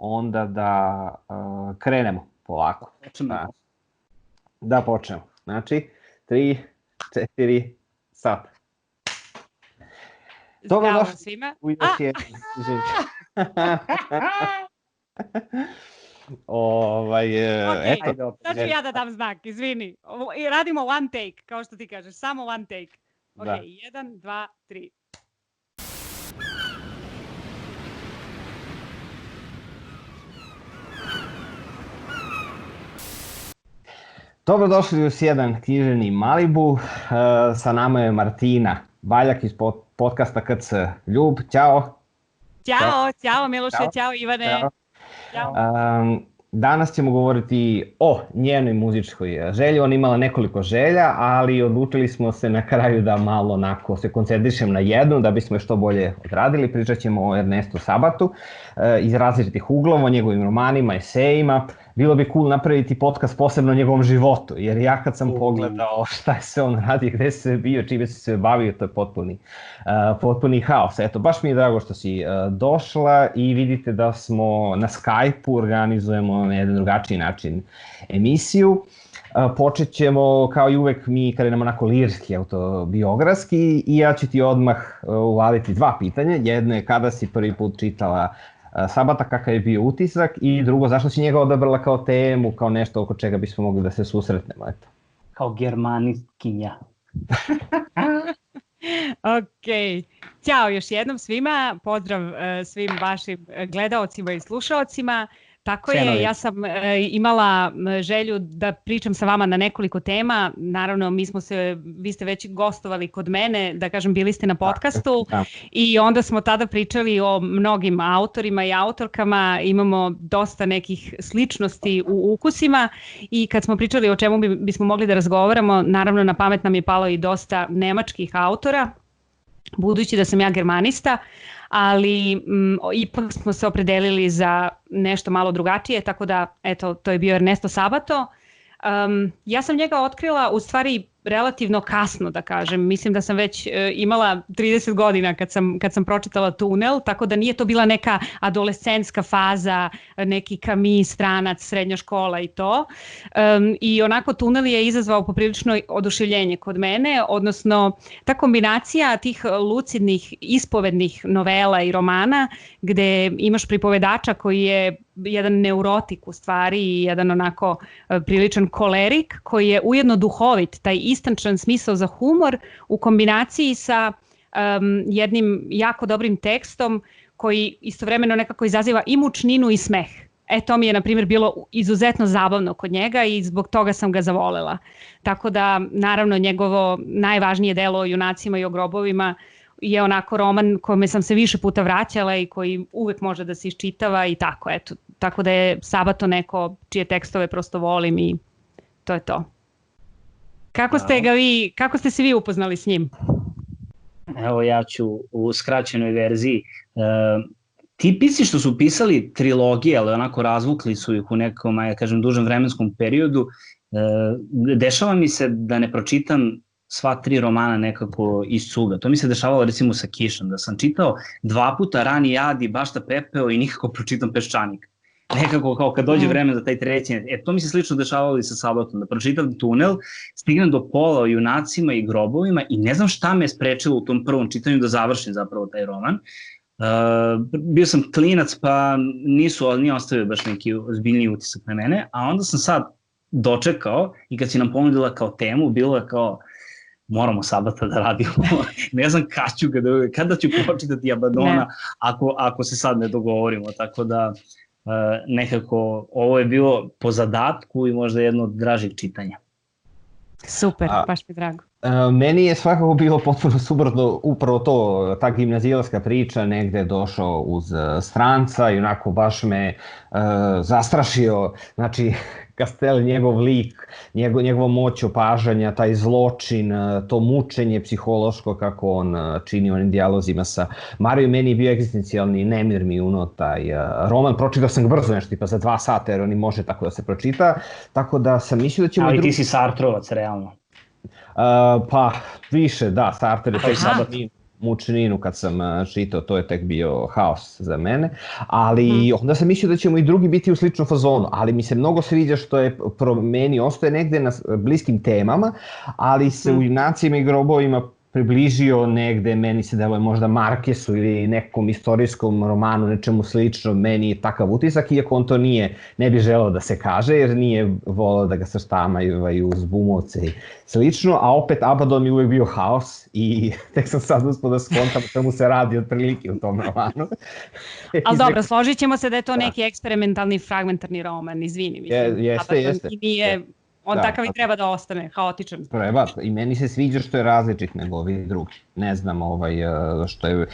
onda da krenemo polako. Da počnemo. Znači, 3, 4, sad. Zdravo svima. Eto. Sad ću ja da dam znak, izvini. Radimo one take, kao što ti kažeš, samo one take. Ok, 1, 2, 3. Dobrodošli u još jedan književni Malibu. Sa nama je Martina Baljak iz podcasta KC Ljub. Ćao. Ćao Miloše, ćao Ivane. Ćao. Danas ćemo govoriti o njenoj muzičkoj želji. Ona imala nekoliko želja, ali odlučili smo se na kraju da malo onako se koncentrišem na jednu, da bismo je što bolje odradili. Pričat ćemo o Ernestu Sabatu iz različitih uglova, o njegovim romanima, esejima. Bilo bi cool napraviti podcast posebno o njegovom životu, jer ja kad sam pogledao šta je sve on radi, gde se bio, čime se sve bavio, to je potpuni haos. Eto, baš mi je drago što si došla i vidite da smo na Skype-u, organizujemo na jedan drugačiji način emisiju. Počet ćemo kao i uvek mi kada nam onako lirski, autobiografski, i ja ću ti odmah uvaliti dva pitanja. Jedno je kada si prvi put čitala Sabata, kakav je bio utisak, i drugo, zašto si njega odabrala kao temu, kao nešto oko čega bismo mogli da se susretnemo, eto. Kao germanistkinja. Ok, ćao još jednom svima, pozdrav svim vašim gledaocima i slušaocima. Tako je, ja sam imala želju da pričam sa vama na nekoliko tema. Naravno, vi ste već gostovali kod mene, da kažem, bili ste na podcastu i onda smo tada pričali o mnogim autorima i autorkama. Imamo dosta nekih sličnosti u ukusima i kad smo pričali o čemu bismo mogli da razgovaramo, naravno na pamet nam je palo i dosta nemačkih autora, budući da sam ja germanista, ali ipak smo se opredelili za nešto malo drugačije, tako da, eto, to je bio Ernesto Sabato. Ja sam njega otkrila u stvari relativno kasno, da kažem. Mislim da sam već imala 30 godina kad sam pročitala Tunel, tako da nije to bila neka adolescentska faza, neki Camus, Stranac, srednja škola i to. I onako Tunel je izazvao poprilično oduševljenje kod mene, odnosno ta kombinacija tih lucidnih, ispovednih novela i romana, gde imaš pripovedača koji je jedan neurotik u stvari i jedan onako priličan kolerik, koji je ujedno duhovit, taj istančan smisao za humor u kombinaciji sa jednim jako dobrim tekstom koji istovremeno nekako izaziva i mučninu i smeh. To mi je, na primjer, bilo izuzetno zabavno kod njega i zbog toga sam ga zavolela. Tako da, naravno, njegovo najvažnije delo o junacima i o grobovima je onako roman kome sam se više puta vraćala i koji uvek može da se iščitava i tako, eto. Tako da je Sabato neko čije tekstove prosto volim i to je to. Kako ste se vi upoznali s njim? Evo, ja ću u skraćenoj verziji. Ti pisci što su pisali trilogije, ali onako razvukli su ih u nekom, ja kažem, dužem vremenskom periodu, dešava mi se da ne pročitam sva 3 romana nekako iz cuga. To mi se dešavalo recimo sa Kišom, da sam čitao 2 puta Rani Jadi, Bašta Pepeo i nikako pročitam Peščanik. Nekako kao kad dođe vreme za taj treći. To mi se slično dešavalo i sa Sabatom, da pročitam Tunel, stignem do pola o junacima i grobovima i ne znam šta me je sprečilo u tom prvom čitanju da završim zapravo taj roman. Bio sam klinac pa nije ostavio baš neki ozbiljniji utisak na mene, a onda sam sad dočekao i kad si nam ponudila kao temu, bilo je kao moramo Sabata da radimo. Ne znam kada ću pročitati Abadona ako se sad ne dogovorimo, tako da nekako ovo je bilo po zadatku i možda jedno od dražih čitanja. Super, baš mi drago. Meni je svakako bilo potpuno suprotno upravo to, ta gimnazijalska priča, negde došao uz Stranca i onako baš me zastrašio, znači Kastel, njegov lik, njegova moć opažanja, taj zločin, to mučenje psihološko kako on čini onim dijalozima sa Marijom, meni je bio egzistencijalni nemir mi uno taj roman, pročitao sam ga brzo nešto, tipa za 2 sata jer on i može tako da se pročita, tako da sam mislio da ćemo... Ali ti si Sartrovac, realno. Pa više, da, Sartre je tek mučninu kad sam čitao, to je tek bio haos za mene, ali onda sam mislio da ćemo i drugi biti u sličnom fazonu, ali mi se mnogo sviđa što je meni ostaje negde na bliskim temama, ali se u Junacima i grobovima približio negde, meni se deluje možda Markesu ili nekom istorijskom romanu, nečemu slično, meni je takav utisak, iako on to ne bi želeo da se kaže, jer nije volao da ga srštamaju uz bumovce i slično, a opet Abaddon je uvek bio haos i tek sam sad uspio da skontam čemu se radi otprilike u tom romanu. Ali dobro, složit ćemo se da je to neki eksperimentalni fragmentarni roman, izvini, mislim. Jeste. On takav i treba da ostane, haotičan. Treba, i meni se sviđa što je različit nego ovi drugi. Ne znam što je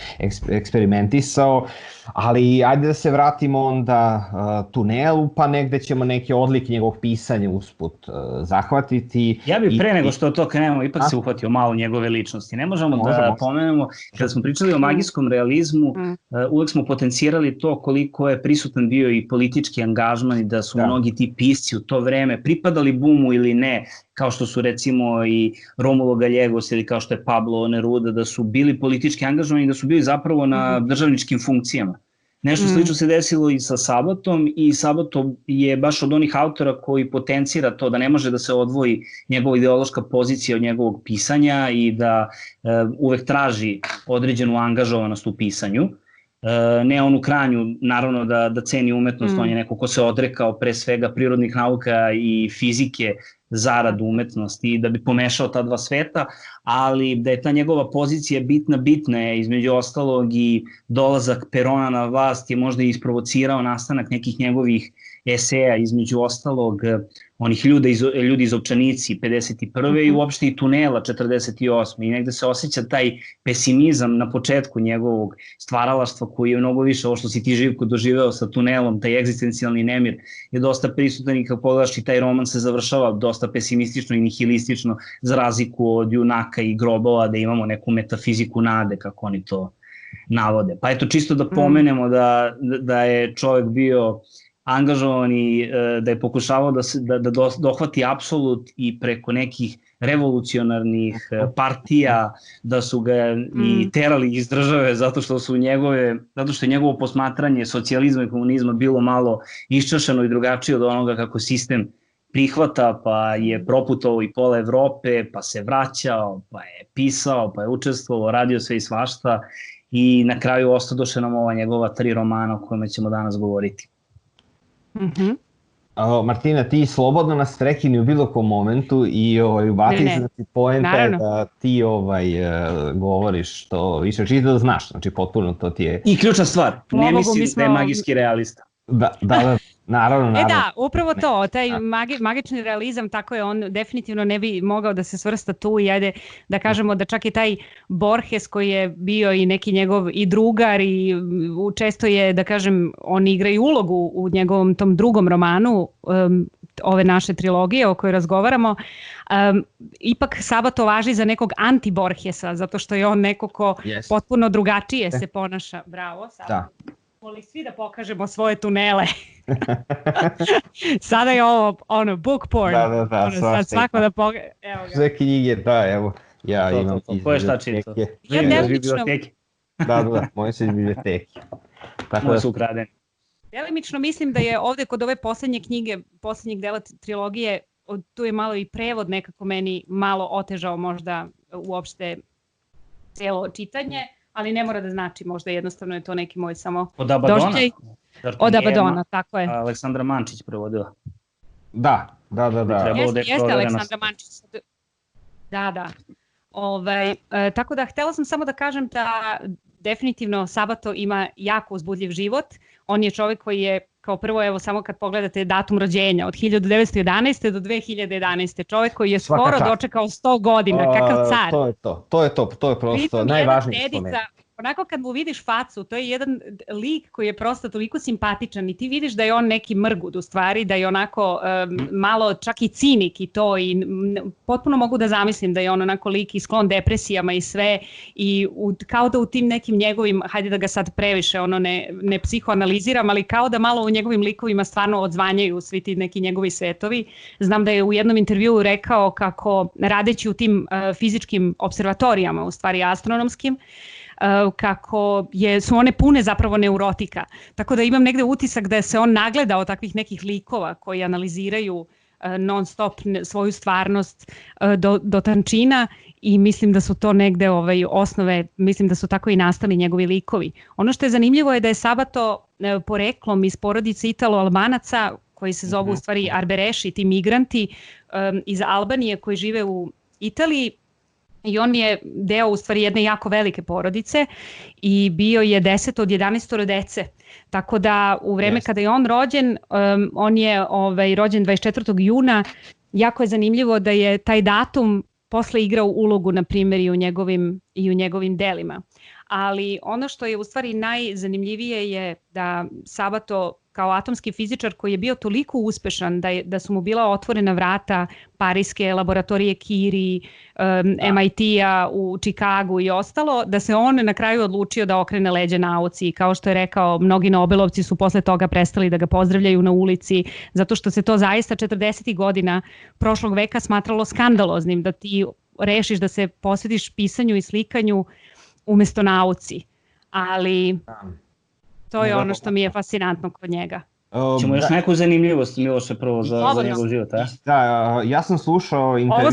eksperimentisao, ali ajde da se vratimo onda tunelu, pa negde ćemo neke odlike njegovog pisanja usput zahvatiti. Ja bih pre nego što to krenemo, ipak se uhvatio malo njegove ličnosti. Ne možemo da pomenemo, kada smo pričali o magijskom realizmu, uvek smo potencirali to koliko je prisutan bio i politički angažman i da su mnogi ti pisci u to vreme pripadali bumu ili ne, kao što su recimo i Romulo Gallegos ili kao što je Pablo Neruda, da su bili politički angažovani i da su bili zapravo na državničkim funkcijama. Nešto slično se desilo i sa Sabatom i Sabato je baš od onih autora koji potencira to da ne može da se odvoji njegova ideološka pozicija od njegovog pisanja i da uvek traži određenu angažovanost u pisanju. Ne onu krajnju, naravno da ceni umetnost, on je neko ko se odrekao pre svega prirodnih nauka i fizike zarad umetnosti i da bi pomešao ta dva sveta, ali da je ta njegova pozicija bitna je između ostalog i dolazak Perona na vlast je možda i isprovocirao nastanak nekih njegovih eseja, između ostalog onih ljudi iz Ovčanici 51. i uopšte i Tunela 48. I negde se osjeća taj pesimizam na početku njegovog stvaralaštva koji je mnogo više, ovo što si ti Živko doživeo sa Tunelom, taj egzistencijalni nemir je dosta prisutan i kad pogledaš i taj roman se završava dosta pesimistično i nihilistično za razliku od Junaka i grobova da imamo neku metafiziku nade kako oni to navode. Pa eto čisto da pomenemo da je čovek bio angažovan i da je pokušavao da dohvati apsolut i preko nekih revolucionarnih partija, da su ga i terali iz države zato što je njegovo posmatranje socijalizma i komunizma bilo malo iščašeno i drugačije od onoga kako sistem prihvata, pa je proputovao i pola Evrope, pa se vraćao, pa je pisao, pa je učestvovao, radio sve i svašta i na kraju ostadoše nam ova njegova 3 romana o kojima ćemo danas govoriti. Martina, ti slobodno nas prekini u bilo kom momentu i ubati se da ti poenta je da ti govoriš što više čita da znaš, znači potpuno to ti je... I ključna stvar, ne mislim da je magijski realista. Da, naravno. Da, upravo to, taj magični realizam, tako je, on definitivno ne bi mogao da se svrsta tu i ajde da kažemo da čak i taj Borges koji je bio i neki njegov i drugar i često je, da kažem, on igra i ulogu u njegovom tom drugom romanu, ove naše trilogije o kojoj razgovaramo, ipak Sabato važi za nekog anti-Borgesa, zato što je on neko ko potpuno drugačije se ponaša. Bravo, Sabato. Voli svi da pokažemo svoje tunele. Sada je ovo book porn. Da, sad svako da pokaže. Sve knjige, evo. Ja imam iz biblioteke. Da, moje su iz biblioteke. Moje su ukradene. Delimično mislim da je ovde kod ove poslednje knjige, poslednjeg dela trilogije, tu je malo i prevod nekako meni malo otežao možda uopšte celo čitanje, ali ne mora da znači, možda jednostavno je to neki moj samo doživljaj. Od Abaddona, tako je. Aleksandra Mančić prevodila. Da. Jeste Aleksandra Mančić. Da. Tako da, htela sam samo da kažem da definitivno Sabato ima jako uzbudljiv život. On je čovjek koji je, kao prvo, evo samo kad pogledate datum rođenja, od 1911. do 2011. Čovjek koji je skoro dočekao 100 godina, kakav car. To je prosto najvažnije spomenuti. onako kad mu vidiš facu, to je jedan lik koji je prosto toliko simpatičan i ti vidiš da je on neki mrgud u stvari, da je onako malo čak i cinik i to i potpuno mogu da zamislim da je on onako lik i sklon depresijama i sve i kao da u tim nekim njegovim, hajde da ga sad previše ne psihoanaliziram, ali kao da malo u njegovim likovima stvarno odzvanjaju svi ti neki njegovi svetovi. Znam da je u jednom intervjuu rekao kako radeći u tim fizičkim observatorijama, u stvari astronomskim, kako su one pune zapravo neurotika. Tako da imam negde utisak da je se on nagledao takvih nekih likova koji analiziraju non stop svoju stvarnost do tančina i mislim da su to negde osnove, mislim da su tako i nastali njegovi likovi. Ono što je zanimljivo je da je Sabato poreklom iz porodice Italo-Albanaca koji se zovu u stvari Arbereši, ti migranti iz Albanije koji žive u Italiji. I on je deo u stvari jedne jako velike porodice i bio je 10 od 11 dece. Tako da u vreme kada je on rođen, on je rođen 24. juna, jako je zanimljivo da je taj datum posle igrao ulogu, na primjer, i u njegovim delima. Ali ono što je u stvari najzanimljivije je da Sabato kao atomski fizičar koji je bio toliko uspešan da su mu bila otvorena vrata Pariske laboratorije Curie, MIT-a u Čikagu i ostalo, da se on na kraju odlučio da okrene leđa nauci. Kao što je rekao, mnogi Nobelovci su posle toga prestali da ga pozdravljaju na ulici, zato što se to zaista 40. godina prošlog veka smatralo skandaloznim, da ti rešiš da se posvetiš pisanju i slikanju umesto nauci. Ali to je ono što mi je fascinantno kod njega. Ćemo još neku zanimljivost, Miloše, prvo za njegov život, a? Da, ja sam slušao intervju...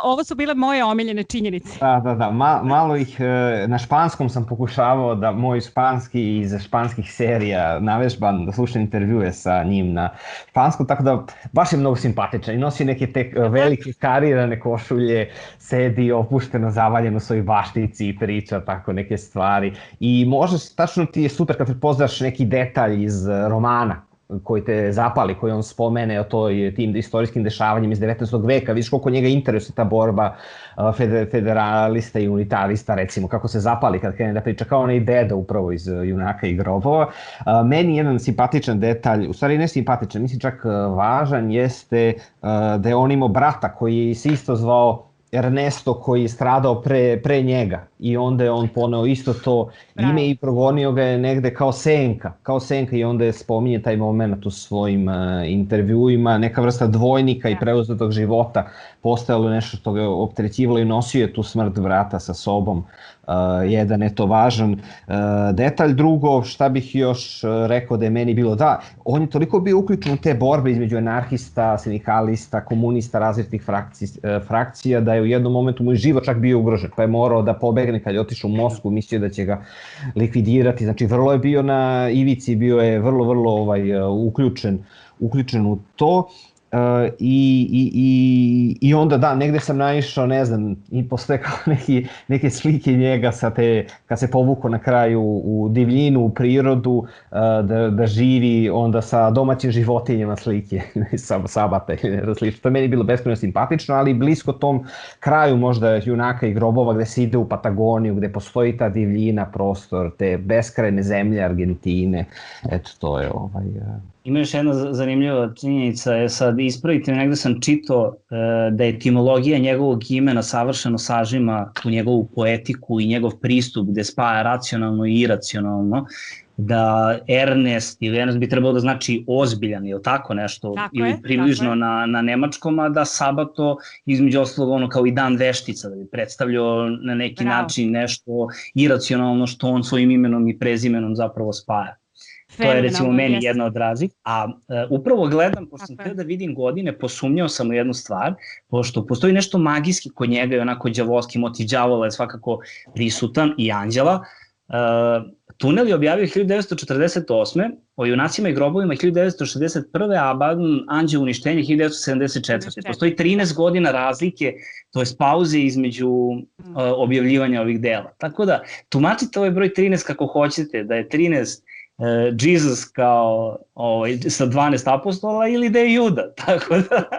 Ovo su bile moje omiljene činjenice. Da, malo ih, na španskom sam pokušavao da moj španski iz španskih serija navežbam, da slušam intervjue sa njim na španskom, tako da baš je mnogo simpatičan i nosi neke te velike karirane košulje, sedi opušteno, zavaljen u svojoj baštici i priča tako neke stvari i možda tačno ti je super kad prepoznaš neki detalj iz romana koji te zapali, koji on spomene o tim istorijskim dešavanjima iz 19. veka, vidiš koliko njega interesuje ta borba federalista i unitarista, recimo, kako se zapali kad krene da priča, kao onaj deda upravo iz Junaka i grobova. Meni jedan simpatičan detalj, u stvari ne simpatičan, mislim čak važan, jeste da je on imao brata koji se isto zvao Ernesto, koji je stradao pre njega i onda je on poneo isto to ime i progonio ga je negde kao senka i onda je spominje taj moment u svojim intervjuima, neka vrsta dvojnika i preuzetog života, postojalo nešto što ga je opterećivalo i nosio je tu smrt brata sa sobom. Jedan je to važan detalj. Drugo, šta bih još rekao da je meni bilo, da, on je toliko bio uključen u te borbe između anarhista, sindikalista, komunista, različitih frakcija, da je u jednom momentu mu život čak bio ugrožen, pa je morao da pobegne kad je otišao u Moskvu, mislio da će ga likvidirati, znači vrlo je bio na ivici, bio je vrlo uključen u to. I onda da, negde sam naišao, ne znam, i postoje kao neke slike njega kad se povukao na kraju u divljinu, u prirodu, da živi onda sa domaćim životinjama slike, Sabata ili nešto slično. To je meni bilo beskrajno simpatično, ali blisko tom kraju možda Junaka i grobova gde se ide u Patagoniju, gde postoji ta divljina, prostor, te beskrajne zemlje Argentine, eto to je Ima još jedna zanimljiva činjenica, sad ispravite, negde sam čitao da je etimologija njegovog imena savršeno sažima u njegovu poetiku i njegov pristup gde spaja racionalno i iracionalno, da Ernest ili Ernest bi trebalo da znači ozbiljan ili tako nešto, ili približno na nemačkom, a da Sabato između ostalog ono kao i dan veštica, da bi predstavljao na neki način nešto iracionalno što on svojim imenom i prezimenom zapravo spaja. To je recimo meni jedna od razlika, a upravo gledam, pošto sam htio da vidim godine, posumnjao sam u jednu stvar, pošto postoji nešto magijski kod njega i onako đavolski motiv đavola je svakako prisutan i anđela. Tunel je objavio 1948. o junacima i grobovima 1961. a Abaddon Anđeo uništenje 1974. Postoji 13 godina razlike, to je pauze između objavljivanja ovih dela. Tako da, tumačite ovaj broj 13 kako hoćete, da je 13 Jesus kao sa 12 apostola ili da je Juda, tako da...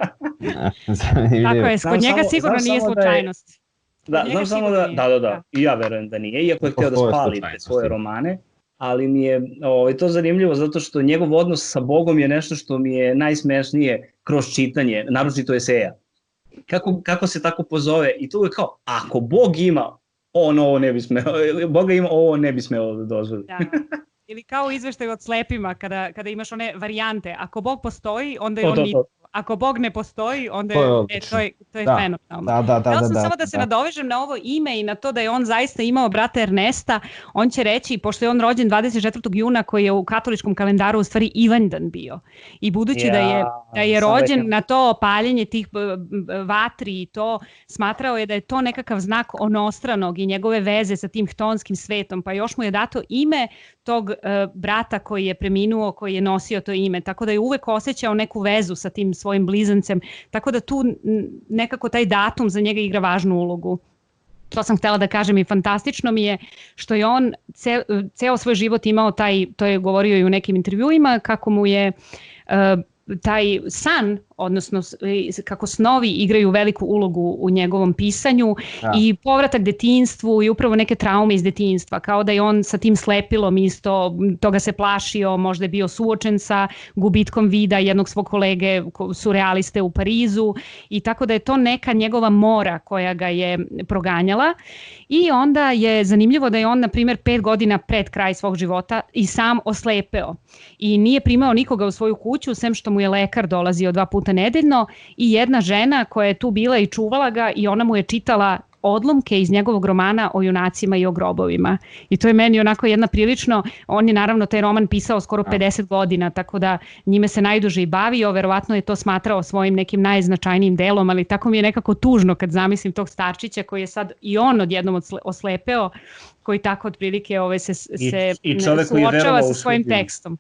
Tako je, kod njega sigurno nije slučajnost. Da, znam samo da, i ja verujem da nije, iako je hteo da spali te svoje romane, ali mi je to zanimljivo zato što njegov odnos sa Bogom je nešto što mi je najsmešnije kroz čitanje, naročito eseja. Kako se tako pozove i to je kao, ako Bog ima, on ovo ne bi smeo, Boga ima, ovo ne bi smeo da dozvoli. Da. Ili kao izveštaj od slepima, kada imaš one varijante, ako Bog postoji, onda je on nitko. Ako Bog ne postoji, onda to je fenomenalno. Htela sam samo da se nadovežem na ovo ime i na to da je on zaista imao brata Ernesta. On će reći, pošto je on rođen 24. juna koji je u katoličkom kalendaru u stvari Ivanjdan bio. I budući da je rođen na to paljenje tih vatri i to, smatrao je da je to nekakav znak onostranog i njegove veze sa tim htonskim svetom. Pa još mu je dato ime tog brata koji je preminuo, koji je nosio to ime. Tako da je uvek osjećao neku vezu sa tim svojim blizancem, tako da tu nekako taj datum za njega igra važnu ulogu. To sam htela da kažem i fantastično mi je što je on ceo svoj život imao to je govorio i u nekim intervjuima, kako mu je taj san, odnosno kako snovi igraju veliku ulogu u njegovom pisanju i povratak detinjstvu i upravo neke traume iz detinjstva, kao da je on sa tim slepilom isto, toga se plašio, možda je bio suočen sa gubitkom vida jednog svog kolege surrealiste u Parizu i tako da je to neka njegova mora koja ga je proganjala i onda je zanimljivo da je on, na primjer, 5 godina pred kraj svog života i sam oslepeo i nije primao nikoga u svoju kuću, sem što mu je lekar dolazio 2 puta nedeljno i jedna žena koja je tu bila i čuvala ga i ona mu je čitala odlomke iz njegovog romana o junacima i o grobovima. I to je meni onako jedna prilično, on je naravno taj roman pisao skoro 50 godina, tako da njime se najduže i bavio, verovatno je to smatrao svojim nekim najznačajnijim delom, ali tako mi je nekako tužno kad zamislim tog starčića koji je sad i on odjednom oslepeo, koji tako otprilike se suočava sa svojim tekstom.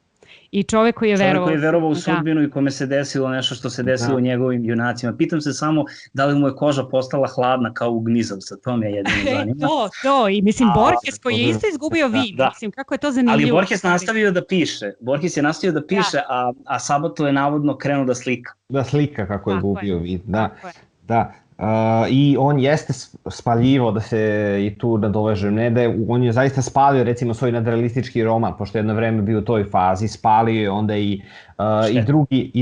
I čovek koji je verovao u sudbinu i kome se desilo nešto što se desilo njegovim junacima. Pitam se samo da li mu je koža postala hladna kao u gnizavca, to me jedino zanima. To, i mislim Borges koji je isto izgubio vid, mislim kako je to zanimljivo. Ali Borges nastavio da piše, a Sabato je navodno krenuo da slika. Da slika kako je gubio vid, da. I on jeste spaljivao, da se i tu nadovežem, on je zaista spalio recimo svoj nadrealistički roman, pošto jedno vreme bio u toj fazi, spalio je onda i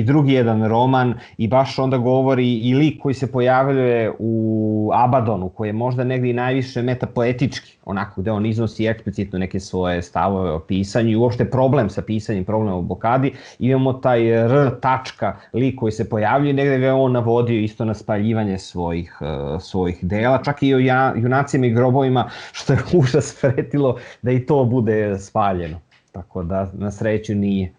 drugi jedan roman i baš onda govori i lik koji se pojavljuje u Abadonu, koji je možda negdje i najviše metapoetički, onako gde on iznosi eksplicitno neke svoje stavove o pisanju i uopšte problem sa pisanjem, problem o blokadi. Imamo taj R tačka lik koji se pojavljuje, negdje ga on navodio isto na spaljivanje svojih dela, čak i o junacima i grobovima, što je užas pretilo da i to bude spaljeno. Tako da na sreću nije.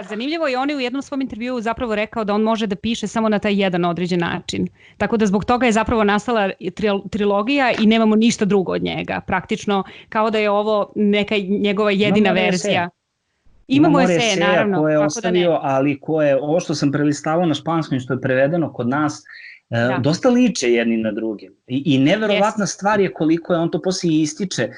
Zanimljivo je, on je u jednom svom intervjuu zapravo rekao da on može da piše samo na taj jedan određen način. Tako da zbog toga je zapravo nastala trilogija i nemamo ništa drugo od njega. Praktično kao da je ovo neka njegova jedina verzija. Imamo eseje, naravno. Koje je ostavio, ali ovo što sam prelistavao na španskom, što je prevedeno kod nas, dosta liče jedni na drugim. I neverovatna stvar je koliko je on to poslije ističe,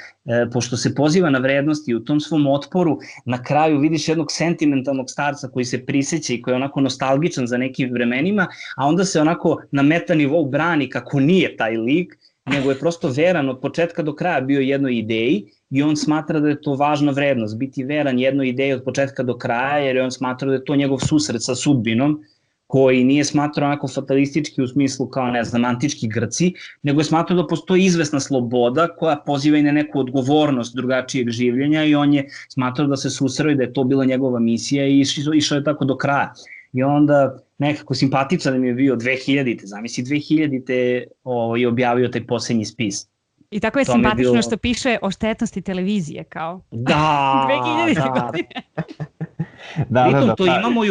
pošto se poziva na vrednosti u tom svom otporu, na kraju vidiš jednog sentimentalnog starca koji se priseća i koji je onako nostalgičan za nekim vremenima, a onda se onako na meta nivou brani kako nije taj lik, nego je prosto veran od početka do kraja bio jednoj ideji i on smatra da je to važna vrednost, biti veran jednoj ideji od početka do kraja, jer je on smatra da je to njegov susret sa sudbinom, koji nije smatrao onako fatalistički u smislu kao, ne znam, antički Grci, nego je smatrao da postoji izvesna sloboda koja poziva i na neku odgovornost drugačijeg življenja i on je smatrao da se susreo i da je to bila njegova misija i išao je tako do kraja. I onda nekako simpatičan mi je bio 2000-te, zamisli 2000-te je objavio taj posljednji spis. I tako je simpatično što piše o štetnosti televizije, kao 2000 godine. To imamo i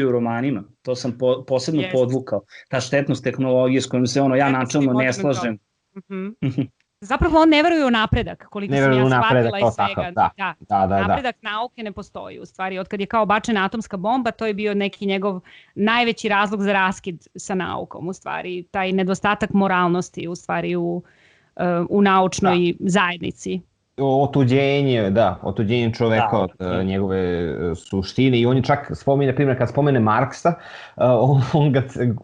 u romanima, to sam posebno podvukao, ta štetnost tehnologije s kojom se ja načelno ne slažem. Zapravo on ne veruje u napredak, koliko sam ja shvatila iz svega. Napredak nauke ne postoji, u stvari, od kad je kao bačena atomska bomba, to je bio neki njegov najveći razlog za raskid sa naukom, u stvari, taj nedostatak moralnosti, u stvari, u naučnoj zajednici. otuđenje čoveka od njegove suštine i on je čak spomene, na primjer, kad spomene Marksa,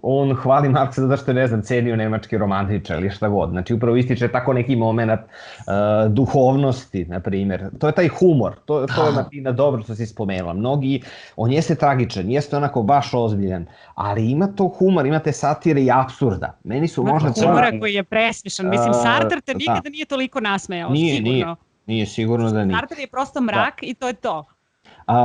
on hvali Marksa zato što je, ne znam, cenio nemački romantičar ili šta god, znači upravo ističe tako neki moment duhovnosti, na primjer, to je taj humor, to je Martina dobro što si spomenula, on jeste tragičan, jeste onako baš ozbiljan, ali ima to humor, ima te satire i apsurda, meni su možda... Humora koji je presmišan, mislim, Sartre te nikada nije toliko nasmejao, sigurno. Nije sigurno da nije. Sartre je prosto mrak i to je to.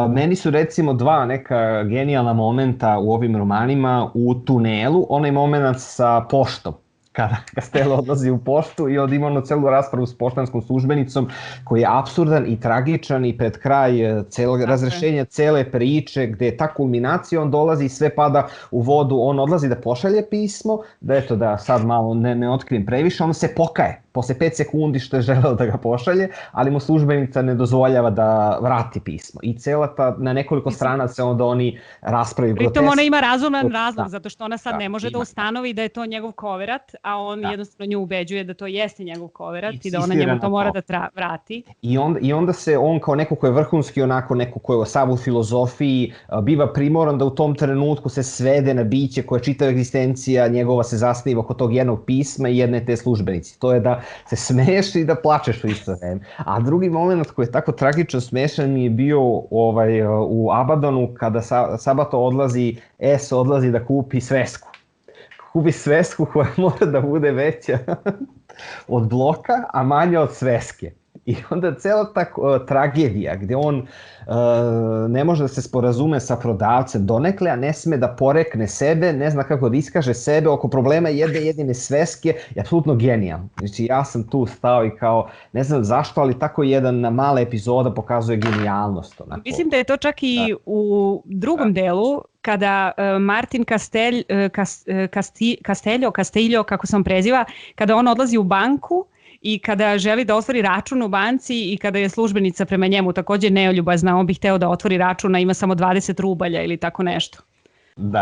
Meni su recimo dva neka genijalna momenta u ovim romanima u tunelu, onaj moment sa poštom, kada Castello odlazi u poštu i onda ima ono celu raspravu s poštanskom službenicom koji je apsurdan i tragičan i pred kraj razrešenja cele priče gde je ta kulminacija, on dolazi i sve pada u vodu, on odlazi da pošalje pismo, da sad malo ne otkrijem previše, on se pokaje posle 5 sekundi što je želeo da ga pošalje, ali mu službenica ne dozvoljava da vrati pismo. I cela ta, na nekoliko strana se onda oni raspravi groteskno. Pritom ona ima razuman razlog, zato što ona sad ne može da ustanovi da je to njegov koverat, a on jednostavno nju ubeđuje da to jeste njegov koverat i da ona njemu to mora da vrati. I onda se on kao neko ko je vrhunski, onako neko ko je sav u filozofiji, biva primoran da u tom trenutku se svede na biće koje čitava egzistencija njegova se zasniva oko tog jednog pisma i jedne te službenici. To je da se smeješ i da plačeš u isto vreme. A drugi moment koji je tako tragično smešan mi je bio u Abadonu kada Sabato odlazi da kupi svesku. Kupi svesku koja mora da bude veća od bloka, a manja od sveske. I onda cela ta tragedija gde on ne može da se sporazume sa prodavcem donekle, a ne sme da porekne sebe, ne zna kako da iskaže sebe oko problema jedine sveske, je apsolutno genijalno. Znači ja sam tu stao i kao, ne znam zašto, ali tako jedna mala epizoda pokazuje genijalnost. Mislim da je to čak i u drugom delu, kada Martin Castillo, kako se on preziva, kada on odlazi u banku i kada želi da otvori račun u banci i kada je službenica prema njemu također neoljubazna, on bi hteo da otvori račun, a ima samo 20 rubalja ili tako nešto.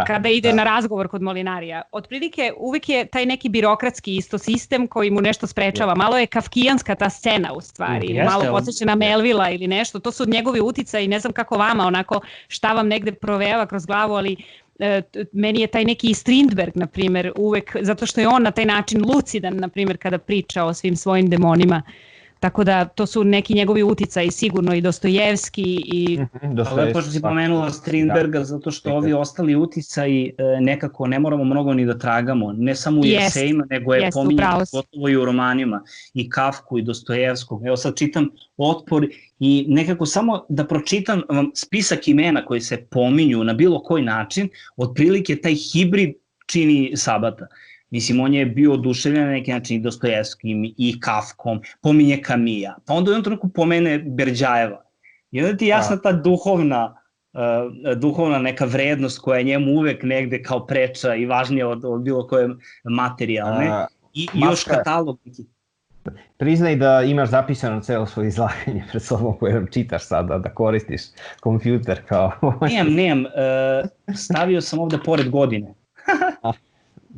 Kada ide na razgovor kod Molinarija. Otprilike uvijek je taj neki birokratski isto sistem koji mu nešto sprečava. Malo je kafkijanska ta scena u stvari, malo podsjeća na Melvilla ili nešto. To su njegovi uticaji, ne znam kako vama, onako šta vam negde provejava kroz glavu, ali meni je taj neki Strindberg, na primjer, uvek, zato što je on na taj način lucidan, na primjer, kada priča o svim svojim demonima. Tako da to su neki njegovi uticaji, sigurno i Dostojevski i... Lepo što si pomenula Strindberga, zato što ovi ostali uticaji nekako ne moramo mnogo ni da tragamo, ne samo u esejima, nego je pominjeno gotovo i u romanima, i Kafku i Dostojevskog. Evo sad čitam Otpor i nekako samo da pročitam vam spisak imena koji se pominju na bilo koji način, otprilike taj hibrid čini Sabata. Mislim, on je bio oduševljen na neki način i Dostojevskim i Kafkom, pominje Kamija, pa onda u jednom trenutku pomene Berđajeva. I onda ti je jasna ta duhovna neka vrednost koja je njemu uvek negde kao preča i važnija od bilo koje materijalne. I još katalog. Priznaj da imaš zapisano celo svoje izlaganje pred sobom koje nam čitaš sada, da koristiš kompjuter kao... Nemam, stavio sam ovde pored godine.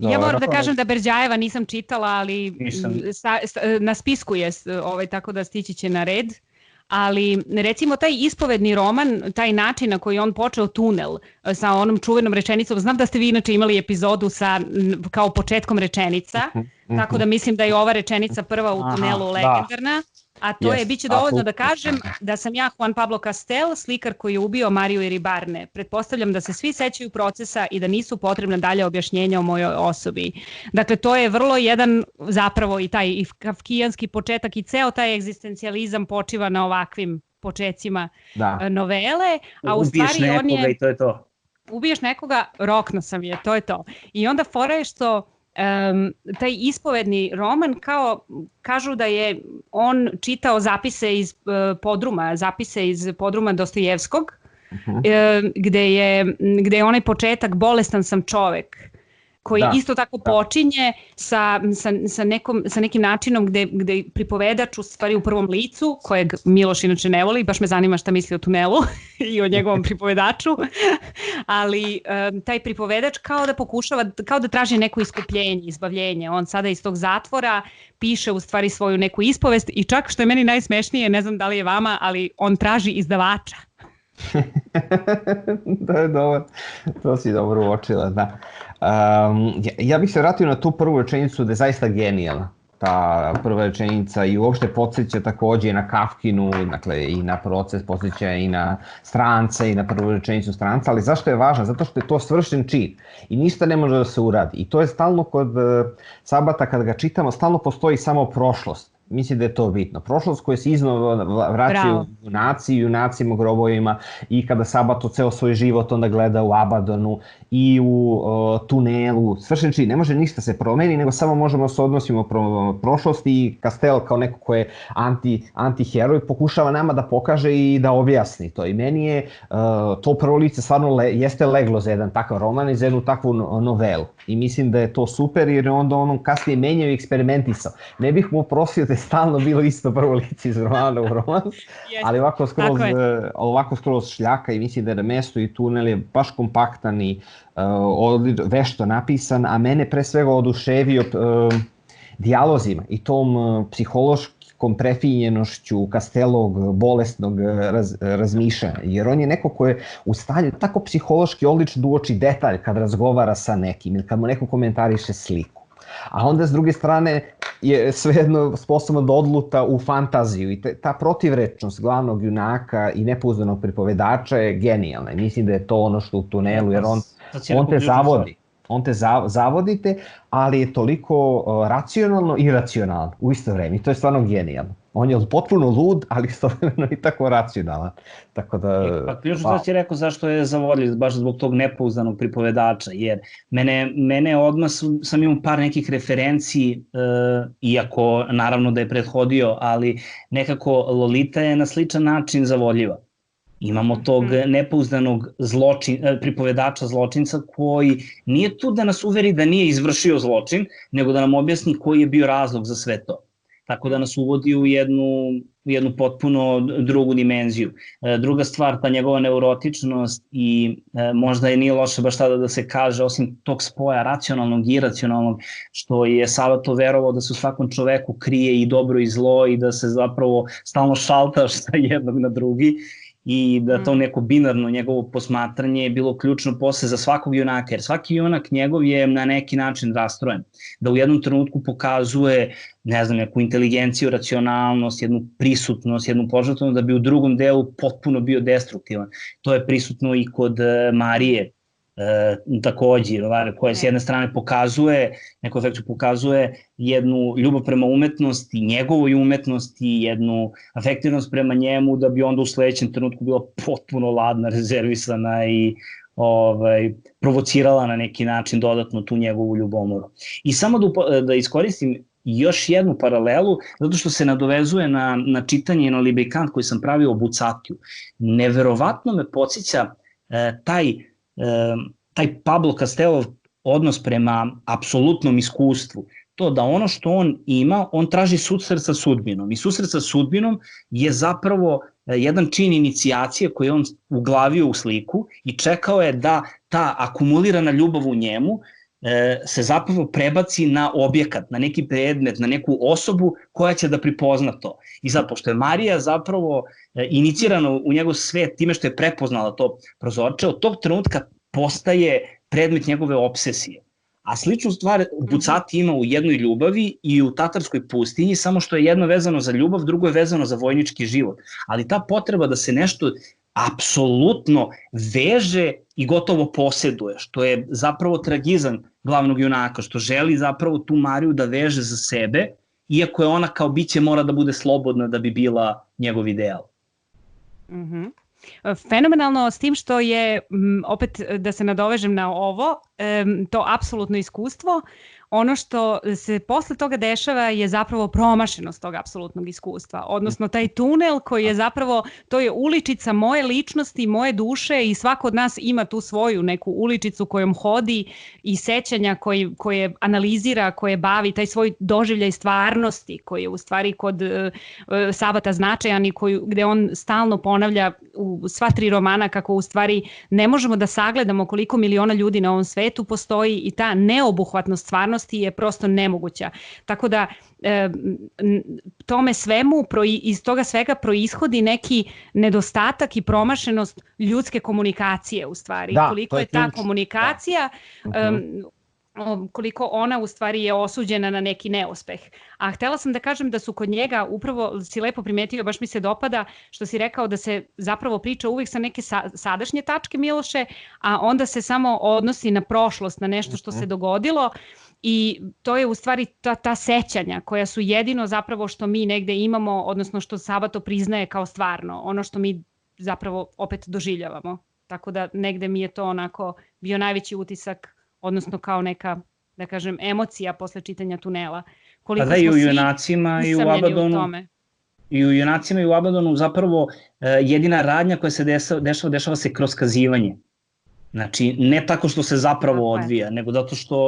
Ja moram da kažem da Berđajeva nisam čitala, ali na spisku je, tako da stići će na red. Ali recimo taj ispovedni roman, taj način na koji on počeo tunel sa onom čuvenom rečenicom, znam da ste vi inače imali epizodu kao početkom rečenica, tako da mislim da je ova rečenica prva u tunelu legendarna. A to je, bit će dovoljno da kažem da sam ja Juan Pablo Castel, slikar koji je ubio Mariju Iribarne. Pretpostavljam da se svi sećaju procesa i da nisu potrebna dalje objašnjenja o mojoj osobi. Dakle, to je vrlo jedan zapravo i taj kafkijanski početak i ceo taj egzistencijalizam počiva na ovakvim počecima novele. A u stvari on je... i to je to. Ubiješ nekoga, rokno sam je, to je to. I onda fora je što... taj ispovedni roman, kao kažu da je on čitao zapise iz podruma Dostojevskog, gde je onaj početak bolestan sam čovek koji isto tako počinje sa nekim načinom gde pripovedač u stvari u prvom licu, kojeg Miloš inače ne voli, baš me zanima šta misli o tunelu i o njegovom pripovedaču, ali taj pripovedač kao da pokušava, kao da traži neko iskupljenje, izbavljenje. On sada iz tog zatvora piše u stvari svoju neku ispovest i čak što je meni najsmešnije, ne znam da li je vama, ali on traži izdavača. To je dobro, to si dobro uočila, da. Ja bih se vratio na tu prvu rečenicu da je zaista genijalna. Ta prva rečenica i uopšte podsjeća takođe i na Kafkinu, dakle i na proces, podsjeća i na Stranca i na prvu rečenicu Stranca, ali zašto je važna? Zato što je to svršen čin i ništa ne može da se uradi. I to je stalno kod Sabata, kada ga čitamo, stalno postoji samo prošlost. Mislim da je to bitno. Prošlost koja se iznova vraćaju junacima, grobovima i kada Sabato ceo svoj život onda gleda u Abadonu i u tunelu. Svršen čin, ne može ništa se promeni, nego samo možemo da se odnosimo prema prošlosti i Kastel kao neko ko je antiheroj pokušava nama da pokaže i da objasni to. I meni je to prvo lice stvarno jeste leglo za jedan takav roman i za jednu takvu novelu. I mislim da je to super jer onda on kasnije menjao i eksperimentisao. Ne bih mu prosio da je stalno bilo isto prvo lice iz romana u roman, ali ovako skroz šljaka i mislim da je na mestu i tunel je baš kompaktan i vešto napisan, a mene pre svega oduševio dijalozima i tom psihološkom prefinjenošću Kastelovog bolesnog razmišljanja, jer on je neko ko je u stanju tako psihološki odlično da uoči detalj kad razgovara sa nekim ili kad mu neko komentariše sliku. A onda s druge strane je svejedno sposobno da odluta u fantaziju i ta protivrečnost glavnog junaka i nepouzdanog pripovedača je genijalna i mislim da je to ono što u tunelu, jer on te zavodi. On te zavodite, ali je toliko racionalno i iracionalno u isto vreme i to je stvarno genijalno. On je potpuno lud, ali istovremeno i tako racionalan. Tako da... Pa ključno što si rekao zašto je zavodljiv, baš zbog tog nepouzdanog pripovedača, jer mene odmah sam imao par nekih referenciji, iako naravno da je prethodio, ali nekako Lolita je na sličan način zavodljiva. Imamo tog nepouzdanog pripovedača zločinca koji nije tu da nas uveri da nije izvršio zločin, nego da nam objasni koji je bio razlog za sve to. Tako da nas uvodi u jednu potpuno drugu dimenziju. Druga stvar, ta njegova neurotičnost i možda je nije loše baš tada da se kaže, osim tog spoja racionalnog i iracionalnog, što je Sabato verovao da se u svakom čoveku krije i dobro i zlo i da se zapravo stalno šaltaš sa jednog na drugi, i da to neko binarno njegovo posmatranje je bilo ključno posle za svakog junaka, jer svaki junak njegov je na neki način rastrojen, da u jednom trenutku pokazuje, ne znam, neku inteligenciju, racionalnost, jednu prisutnost, jednu požrtvovnost, da bi u drugom delu potpuno bio destruktivan. To je prisutno i kod Marije, takođe, koja s jedne strane pokazuje jednu ljubav prema umetnosti, njegovoj umetnosti, jednu afektivnost prema njemu, da bi onda u sledećem trenutku bila potpuno ladna, rezervisana i provocirala na neki način dodatno tu njegovu ljubomoru. I samo da iskoristim još jednu paralelu, zato što se nadovezuje na čitanje i na libekant koji sam pravio o Bucatiju. Neverovatno me podsjeća taj Pablo Castelov odnos prema apsolutnom iskustvu. To da ono što on ima, on traži susret sa sudbinom. I susret sa sudbinom je zapravo jedan čin inicijacije koji on uglavio u sliku i čekao je da ta akumulirana ljubav u njemu se zapravo prebaci na objekat, na neki predmet, na neku osobu koja će da pripozna to. I sad, pošto je Marija zapravo inicirana u njegov svet time što je prepoznala to prozorče, od tog trenutka postaje predmet njegove obsesije. A sličnu stvar Bucati ima u jednoj ljubavi i u Tatarskoj pustinji, samo što je jedno vezano za ljubav, drugo je vezano za vojnički život. Ali ta potreba da se nešto apsolutno veže i gotovo poseduje, što je zapravo tragizam glavnog junaka, što želi zapravo tu Mariju da veže za sebe, iako je ona kao biće mora da bude slobodna da bi bila njegov ideal. Fenomenalno, s tim što je, opet da se nadovežem na ovo, to apsolutno iskustvo, ono što se posle toga dešava je zapravo promašenost tog apsolutnog iskustva, odnosno taj tunel koji je zapravo, to je uličica moje ličnosti, moje duše i svako od nas ima tu svoju neku uličicu kojom hodi i sećanja koje analizira, koje bavi, taj svoj doživljaj stvarnosti koji je u stvari kod Sabata značajan i gde on stalno ponavlja u sva 3 romana kako u stvari ne možemo da sagledamo koliko miliona ljudi na ovom svetu postoji i ta neobuhvatnost stvarnosti je prosto nemoguća. Tako da tome svemu, iz toga svega proishodi neki nedostatak i promašenost ljudske komunikacije u stvari. Koliko je ta komunikacija, koliko ona u stvari je osuđena na neki neuspeh. A htela sam da kažem da su kod njega, upravo si lepo primetio, baš mi se dopada što si rekao da se zapravo priča uvijek sa neke sadašnje tačke, Miloše, a onda se samo odnosi na prošlost, na nešto što se dogodilo. I to je u stvari ta sećanja koja su jedino zapravo što mi negde imamo, odnosno što Sabato priznaje kao stvarno, ono što mi zapravo opet doživljavamo. Tako da negde mi je to onako bio najveći utisak, odnosno kao neka, da kažem, emocija posle čitanja Tunela. Koliko smo i u Junacima i u Abadonu. I u Junacima i u Abadonu zapravo jedina radnja koja se dešava se kroz kazivanje. Znači, ne tako što se zapravo odvija, nego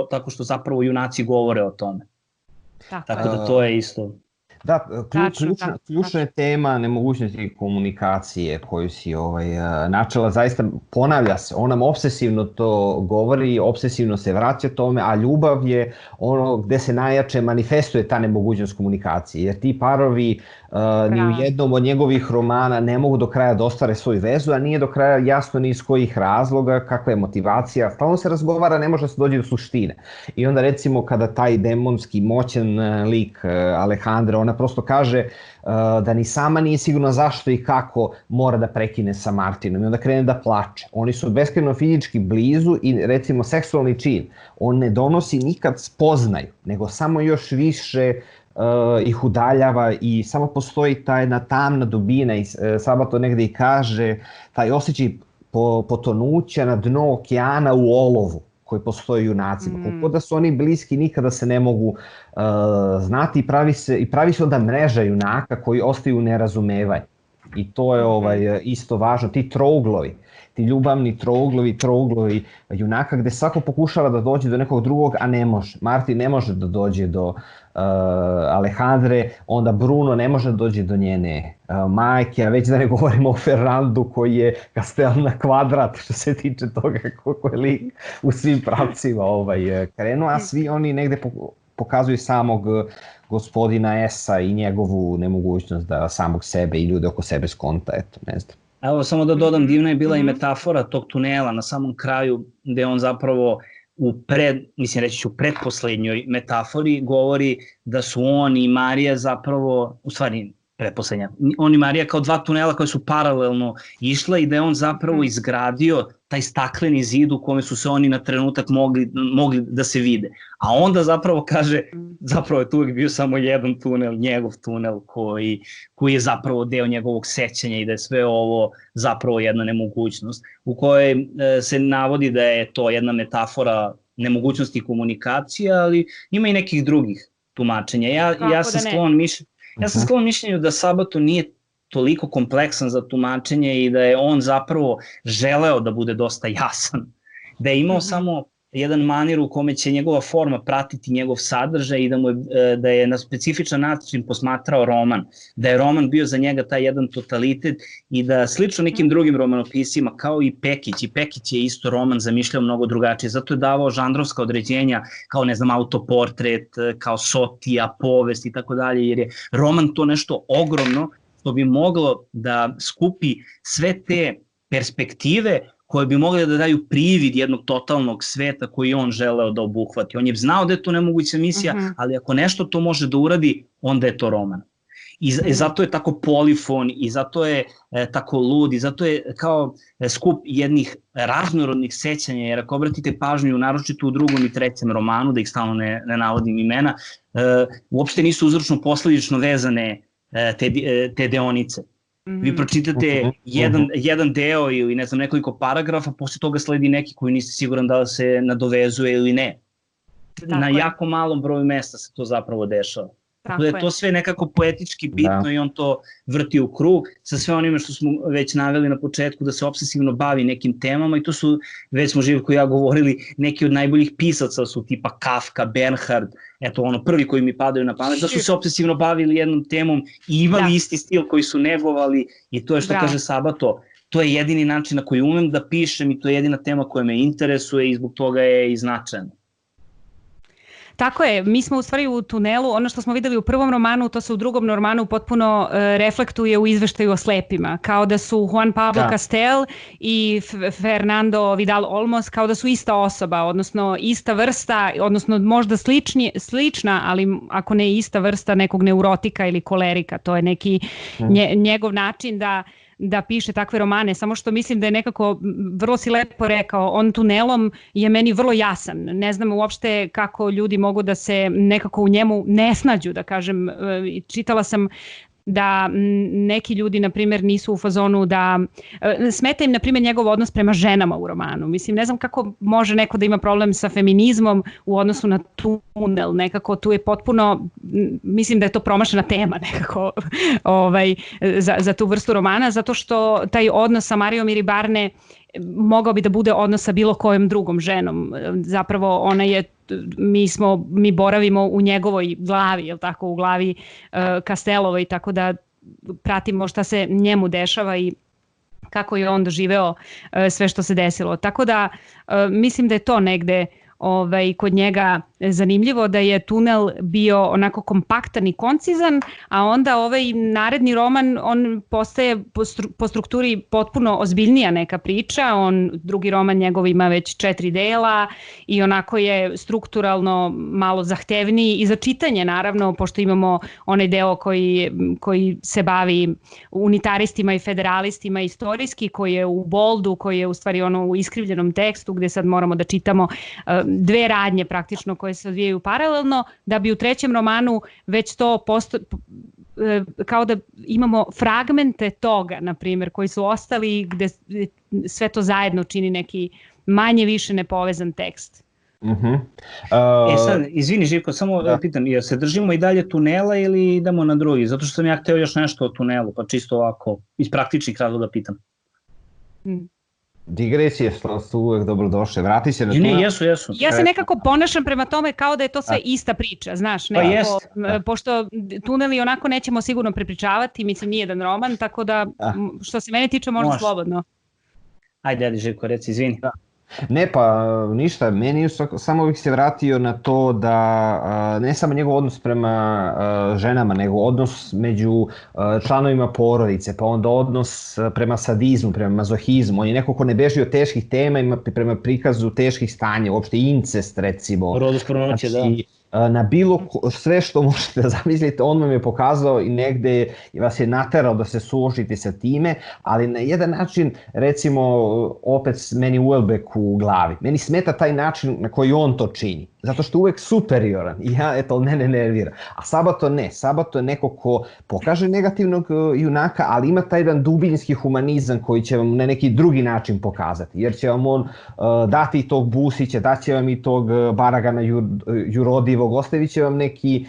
tako što zapravo junaci govore o tome. Tako da to je isto. Da, ključna je tema nemogućnosti komunikacije koju si načela, zaista ponavlja se, on nam obsesivno to govori, obsesivno se vraća tome, a ljubav je ono gde se najjače manifestuje ta nemogućnost komunikacije, jer ti parovi ni u jednom od njegovih romana ne mogu do kraja da ostvare svoju vezu, a nije do kraja jasno ni iz kojih razloga, kakva je motivacija, stalno se razgovara, ne može se doći do suštine. I onda recimo kada taj demonski moćan lik Alejandra, ona prosto kaže da ni sama nije sigurna zašto i kako mora da prekine sa Martinom i onda krene da plače. Oni su beskrajno fizički blizu i recimo seksualni čin on ne donosi nikad spoznaju, nego samo još više ih udaljava i samo postoji ta jedna tamna dubina i Sabato negde i kaže taj osjećaj potonuća na dno okeana u olovu koji postoji u junacima. Koliko da su oni bliski, nikada se ne mogu znati i pravi se onda mreža junaka koji ostaju u nerazumevanju. I to je isto važno. Ti trouglovi, ti ljubavni trouglovi junaka gde svako pokušava da dođe do nekog drugog, a ne može. Martin ne može da dođe do Alejandre, onda Bruno ne može da dođe do njene majke, a već da ne govorimo o Fernandu koji je Kastel na kvadrat što se tiče toga koliko je lik u svim pravcima krenuo, a svi oni negde pokazuju samog gospodina Esa i njegovu nemogućnost da samog sebe i ljude oko sebe skonta, eto, ne znam. Evo, samo da dodam, divna je bila i metafora tog tunela na samom kraju, gde on zapravo u pretposlednjoj metafori govori da su on i Marija zapravo, u stvari pretposlednja, on i Marija kao 2 tunela koje su paralelno išla i da je on zapravo izgradio taj stakleni zid u kome su se oni na trenutak mogli da se vide. A onda zapravo kaže, zapravo je tu uvijek bio samo jedan tunel, njegov tunel koji je zapravo deo njegovog sećanja i da je sve ovo zapravo jedna nemogućnost u kojoj se navodi da je to jedna metafora nemogućnosti komunikacije, ali ima i nekih drugih tumačenja. Ja sam sklon mišljenju da Sabato nije toliko kompleksan za tumačenje i da je on zapravo želeo da bude dosta jasan. Da je imao samo jedan manir u kome će njegova forma pratiti njegov sadržaj i da je na specifičan način posmatrao roman. Da je roman bio za njega taj jedan totalitet i da slično nekim drugim romanopisima kao i Pekić je isto roman zamišljao mnogo drugačije. Zato je davao žanrovska određenja kao, ne znam, autoportret, kao sotija, povest i tako dalje, jer je roman to nešto ogromno što bi moglo da skupi sve te perspektive koje bi mogli da daju privid jednog totalnog sveta koji on želeo da obuhvati. On je znao da je to nemoguća misija, ali ako nešto to može da uradi, onda je to roman. I zato je tako polifon i zato je tako lud i zato je kao skup jednih raznorodnih sećanja, jer ako obratite pažnju, naročito u 2. i 3. romanu, da ih stalno ne navodim imena, uopšte nisu uzročno-posledično vezane te deonice. Vi pročitate jedan deo ili ne znam nekoliko paragrafa, posle toga sledi neki koji niste siguran da se nadovezuje ili ne. na jako malom broju mesta se to zapravo dešava. Tako da je to sve nekako poetički bitno i on to vrti u krug sa sve onime što smo već naveli na početku, da se obsesivno bavi nekim temama i to su, već smo Živko i ja govorili, neki od najboljih pisaca su tipa Kafka, Bernhard, eto ono prvi koji mi padaju na pamet, da su se obsesivno bavili jednom temom i imali isti stil koji su negovali i to je što kaže Sabato, to je jedini način na koji umem da pišem i to je jedina tema koja me interesuje i zbog toga je i značajna. Tako je, mi smo u stvari u tunelu, ono što smo videli u prvom romanu, to se u drugom romanu potpuno reflektuje u izveštaju o slepima, kao da su Juan Pablo Castel i Fernando Vidal Olmos, kao da su ista osoba, odnosno ista vrsta, odnosno možda slična, ali ako ne ista vrsta nekog neurotika ili kolerika, to je neki njegov način da piše takve romane, samo što mislim da je nekako, vrlo si lepo rekao, on tunelom je meni vrlo jasan. Ne znam uopšte kako ljudi mogu da se nekako u njemu ne snađu, da kažem. Čitala sam da neki ljudi, na primjer, nisu u fazonu da... Smeta im, na primjer, njegov odnos prema ženama u romanu. Mislim, ne znam kako može neko da ima problem sa feminizmom u odnosu na tunel. Nekako tu je potpuno... Mislim da je to promašena tema nekako za tu vrstu romana, zato što taj odnos sa Marijom Iribarne mogao bi da bude odnos sa bilo kojom drugom ženom. Zapravo ona je, mi boravimo u njegovoj glavi, je li tako, u glavi Castelovoj, tako da pratimo šta se njemu dešava i kako je on doživeo sve što se desilo. Tako da mislim da je to negde kod njega zanimljivo, da je tunel bio onako kompaktan i koncizan, a onda ovaj naredni roman, on postaje po strukturi potpuno ozbiljnija neka priča, drugi roman njegov ima već 4 dela i onako je strukturalno malo zahtevniji i za čitanje naravno, pošto imamo onaj deo koji se bavi unitaristima i federalistima istorijski, koji je u boldu, koji je u stvari u iskrivljenom tekstu gde sad moramo da čitamo dve radnje praktično koje se odvijaju paralelno, da bi u trećem romanu već to kao da imamo fragmente toga, na primjer, koji su ostali gde sve to zajedno čini neki manje više nepovezan tekst. Sad, izvini Živko, samo pitam, jel se držimo i dalje tunela ili idemo na drugi? Zato što sam ja hteo još nešto o tunelu, pa čisto ovako, iz praktičnih razloga pitam. Digresije su uvek dobrodošle, vrati se na tunel. Ne, jesu. Ja se nekako ponašam prema tome kao da je to sve ista priča, znaš, pošto tuneli onako nećemo sigurno prepričavati, mislim nije jedan roman, tako da što se mene tiče možda slobodno. Ajde, Živko, reci, izvini. Ne, pa ništa, meni samo bih se vratio na to da ne samo njegov odnos prema ženama, nego odnos među članovima porodice, pa onda odnos prema sadizmu, prema mazohizmu. On je neko ko ne beži od teških tema, ima prema prikazu teških stanja, uopšte incest recimo. Rodus pronoće, da. Na bilo sve što možete da zamislite, on vam je pokazao i negde vas je naterao da se suočite sa time, ali na jedan način, recimo, opet meni Houellebecq u glavi. Meni smeta taj način na koji on to čini, zato što je uvek superioran i mene nervira. A Sabato ne, Sabato je neko ko pokaže negativnog junaka, ali ima taj jedan dubinski humanizam koji će vam na neki drugi način pokazati, jer će vam on dati i tog Busića, daće vam i tog Baragana Jurodivog, ostavit će vam neki,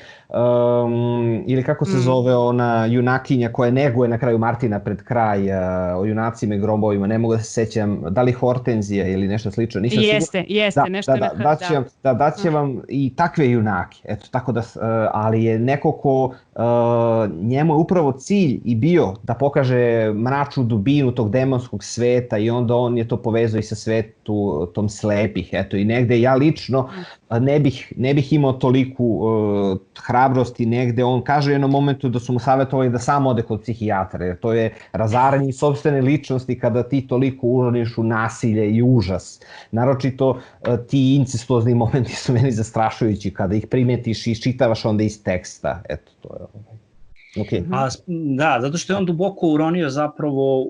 ili kako se zove ona junakinja koja neguje na kraju Martina pred kraj o junacima i grombovima, ne mogu da se sećam, da li Hortenzija ili nešto slično. Jeste, nešto na kraju, da. Daće vam i takve junake, eto, tako da, ali je neko ko njemu je upravo cilj i bio da pokaže mračnu dubinu tog demonskog sveta i onda on je to povezao i sa svetu tom slepih, eto, i negde ja lično ne bih imao toliku hrabrosti negde, on kaže u jednom momentu da su mu savjetovali da samo ode kod psihijatra, jer to je razaranje sopstvene ličnosti kada ti toliko uroniš u nasilje i užas. Naročito ti incestuozni momenti su meni zastrašujući kada ih primetiš i iščitavaš onda iz teksta, eto, to je Da, zato što je on duboko uronio zapravo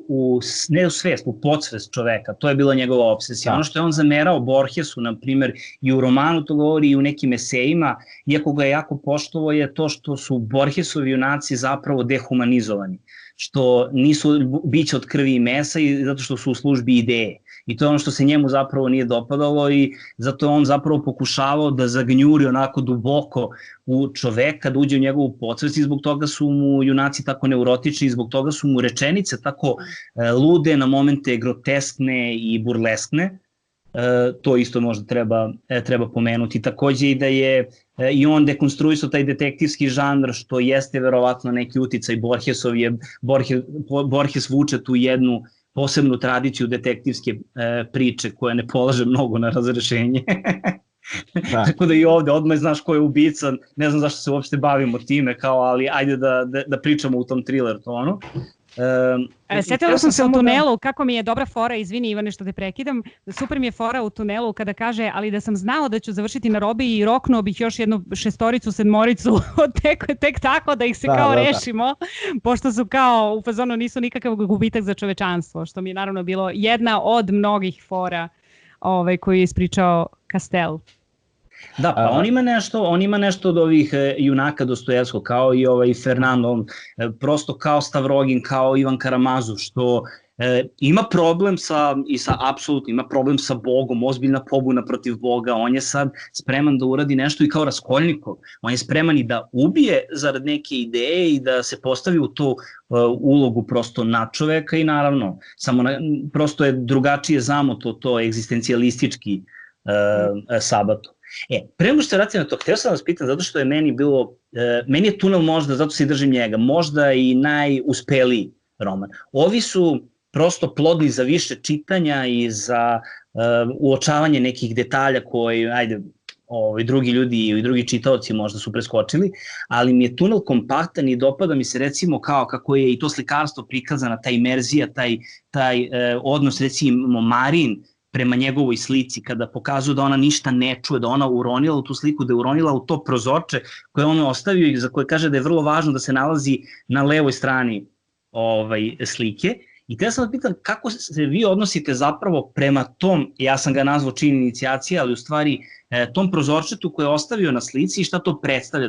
ne u svest, u podsvest čoveka, to je bila njegova obsesija. Ono što je on zamerao Borgesu, na primjer, i u romanu to govori i u nekim esejima, iako ga je jako poštovao, je to što su Borgesovi junaci zapravo dehumanizovani. što nisu biće od krvi i mesa i zato što su u službi ideje. I to je ono što se njemu zapravo nije dopadalo i zato je on zapravo pokušavao da zagnjuri onako duboko u čoveka, da uđe u njegovu podsvest i zbog toga su mu junaci tako neurotični i zbog toga su mu rečenice tako lude, na momente groteskne i burleskne. To isto možda treba pomenuti. Takođe i da je i on dekonstruisao taj detektivski žanr, što jeste verovatno neki uticaj Borgesov, Borges vuče tu jednu posebnu tradiciju detektivske priče koja ne polaže mnogo na razrešenje. Tako da i ovde odmah znaš ko je ubica, ne znam zašto se uopšte bavimo time, ali ajde da pričamo u tom thriller tonu. Sjetila sam se u tunelu, kako mi je dobra fora, izvini Ivane što te prekidam, super mi je fora u tunelu kada kaže, ali da sam znao da ću završiti na robi i roknuo bih još jednu 6-toricu, 7-oricu tek tako da ih se rešimo, pošto su kao u fazonu nisu nikakav gubitak za čovečanstvo, što mi je naravno bilo jedna od mnogih fora koju je ispričao Kastel. Da, pa on ima nešto od ovih junaka Dostojevskog, kao i Fernando, prosto kao Stavrogin, kao Ivan Karamazov, što ima problem apsolutno ima problem sa Bogom, ozbiljna pobuna protiv Boga, on je sad spreman da uradi nešto i kao Raskolnikov, on je spreman i da ubije zarad neke ideje i da se postavi u tu ulogu prosto nadčoveka i naravno, samo prosto je drugačije zamoto to egzistencijalistički Sabato. Pre nego što vratim na to, hteo sam vas pitan zato što je meni je Tunel možda, zato se i držim njega, možda i najuspeliji roman. Ovi su prosto plodni za više čitanja i za uočavanje nekih detalja koji, drugi ljudi i drugi čitaoci možda su preskočili, ali mi je Tunel kompaktan i dopada mi se recimo kao kako je i to slikarstvo prikazana, ta imerzija, taj odnos recimo Marin prema njegovoj slici, kada pokazuju da ona ništa ne čuje, da ona uronila u tu sliku, da je uronila u to prozorče koje on ostavio i za koje kaže da je vrlo važno da se nalazi na levoj strani slike. I te sam vas pitan kako se vi odnosite zapravo prema tom, ja sam ga nazvao čin inicijacije, ali u stvari tom prozorčetu koje je ostavio na slici i šta to predstavlja,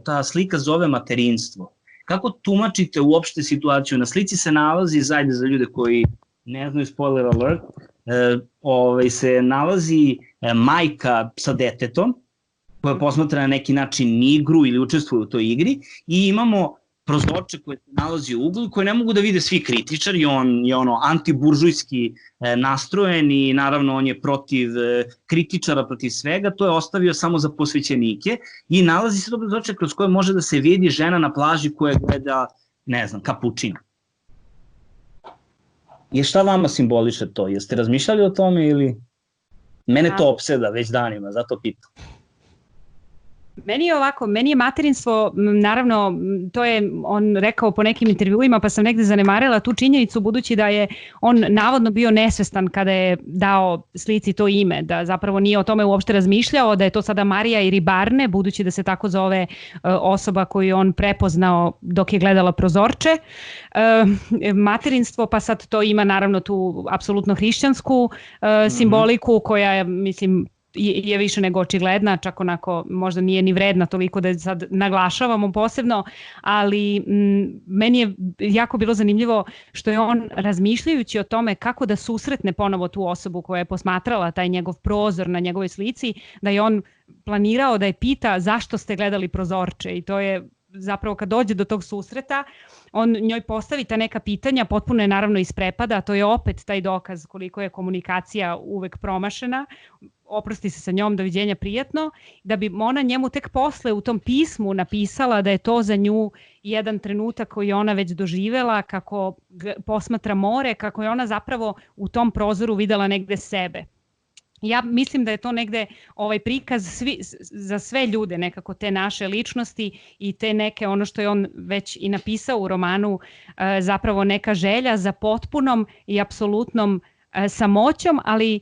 ta slika zove materinstvo. Kako tumačite uopšte situaciju? Na slici se nalazi, zajde za ljude koji ne znaju, spoiler alert, se nalazi majka sa detetom koja posmatra na neki način igru ili učestvuje u toj igri i imamo prozorče koje se nalazi u uglu koje ne mogu da vide svi kritičari, on je antiburžujski nastrojen i naravno on je protiv kritičara, protiv svega, to je ostavio samo za posvećenike i nalazi se to prozorče kroz koje može da se vidi žena na plaži koja gleda, ne znam, kapučinu. I šta vama simboliše to? Jeste razmišljali o tome ili... Mene to opseda već danima, zato pitam. Meni je materinstvo, naravno, to je on rekao po nekim intervjuima, pa sam negde zanemarila tu činjenicu, budući da je on navodno bio nesvestan kada je dao slici to ime, da zapravo nije o tome uopšte razmišljao, da je to sada Marija Iribarne, budući da se tako zove osoba koju on prepoznao dok je gledala prozorče. Materinstvo, pa sad to ima naravno tu apsolutno hrišćansku simboliku koja je, mislim, je više nego očigledna, čak onako možda nije ni vredna toliko da sad naglašavamo posebno, ali meni je jako bilo zanimljivo što je on razmišljajući o tome kako da susretne ponovo tu osobu koja je posmatrala taj njegov prozor na njegovoj slici, da je on planirao da je pita zašto ste gledali prozorče i to je zapravo kad dođe do tog susreta, on njoj postavi ta neka pitanja, potpuno je naravno isprepada, to je opet taj dokaz koliko je komunikacija uvek promašena, oprosti se sa njom, doviđenja, prijatno, da bi ona njemu tek posle u tom pismu napisala da je to za nju jedan trenutak koji je ona već doživela, kako posmatra more, kako je ona zapravo u tom prozoru videla negde sebe. Ja mislim da je to negde prikaz za sve ljude, nekako te naše ličnosti i te neke, ono što je on već i napisao u romanu, zapravo neka želja za potpunom i apsolutnom samoćom, ali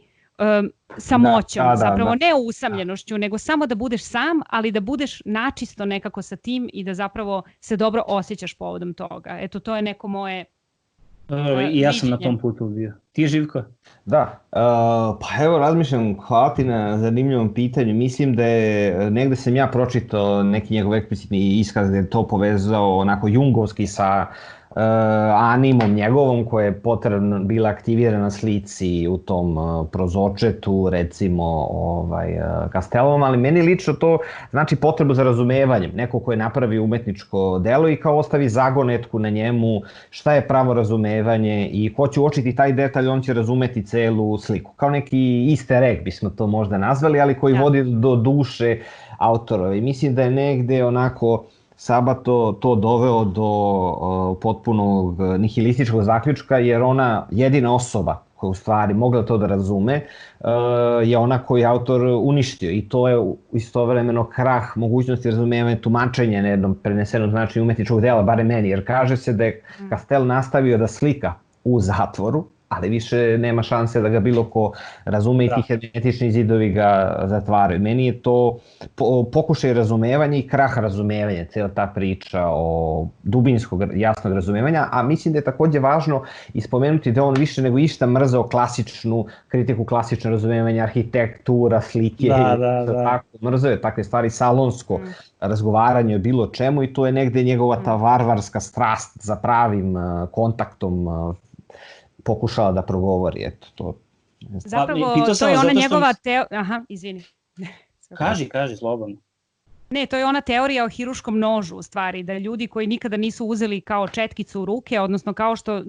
samoćom, zapravo ne usamljenošću, nego samo da budeš sam, ali da budeš načisto nekako sa tim i da zapravo se dobro osjećaš povodom toga. Eto, to je neko moje I ja sam na tom putu bio. Ti, Živko? Da, pa evo razmišljam, hvala ti na zanimljivom pitanju. Mislim da je, negde sam ja pročitao neki njegov eksplicitni iskaz da je to povezao onako jungovski sa animom njegovom koja je potrebno bila aktivirana na slici u tom prozočetu, recimo Castellovom, ali meni lično to znači potrebu za razumevanjem, neko ko je napravio umetničko delo i kao ostavi zagonetku na njemu šta je pravo razumevanje i ko će uočiti taj detalj, on će razumeti celu sliku. Kao neki easter egg bismo to možda nazvali, ali koji vodi do duše autorove. I mislim da je negde onako Sabato to doveo do potpunog nihilističkog zaključka, jer ona jedina osoba koja u stvari mogla to da razume je ona koju je autor uništio i to je istovremeno krah mogućnosti razumevanja tumačenja na jednom prenesenom značenju umetničkog dela, bare meni, jer kaže se da je Castel nastavio da slika u zatvoru, ali više nema šanse da ga bilo ko razume i ti hermetični zidovi ga zatvaraju. Meni je to pokušaj razumevanja i krah razumevanja, cijela ta priča o dubinskog, jasnog razumevanja, a mislim da je takođe važno ispomenuti da on više nego išta mrzao klasičnu kritiku, klasično razumevanje, arhitektura, slike, tako, mrzao je takve stvari, salonsko razgovaranje o bilo čemu i to je negde njegova ta varvarska strast za pravim kontaktom pokušala da progovori, eto, to. Zapravo, to je ona njegova Aha, izvini. Kaži, slobodno. Ne, to je ona teorija o hiruškom nožu, u stvari, da ljudi koji nikada nisu uzeli kao četkicu u ruke, odnosno kao što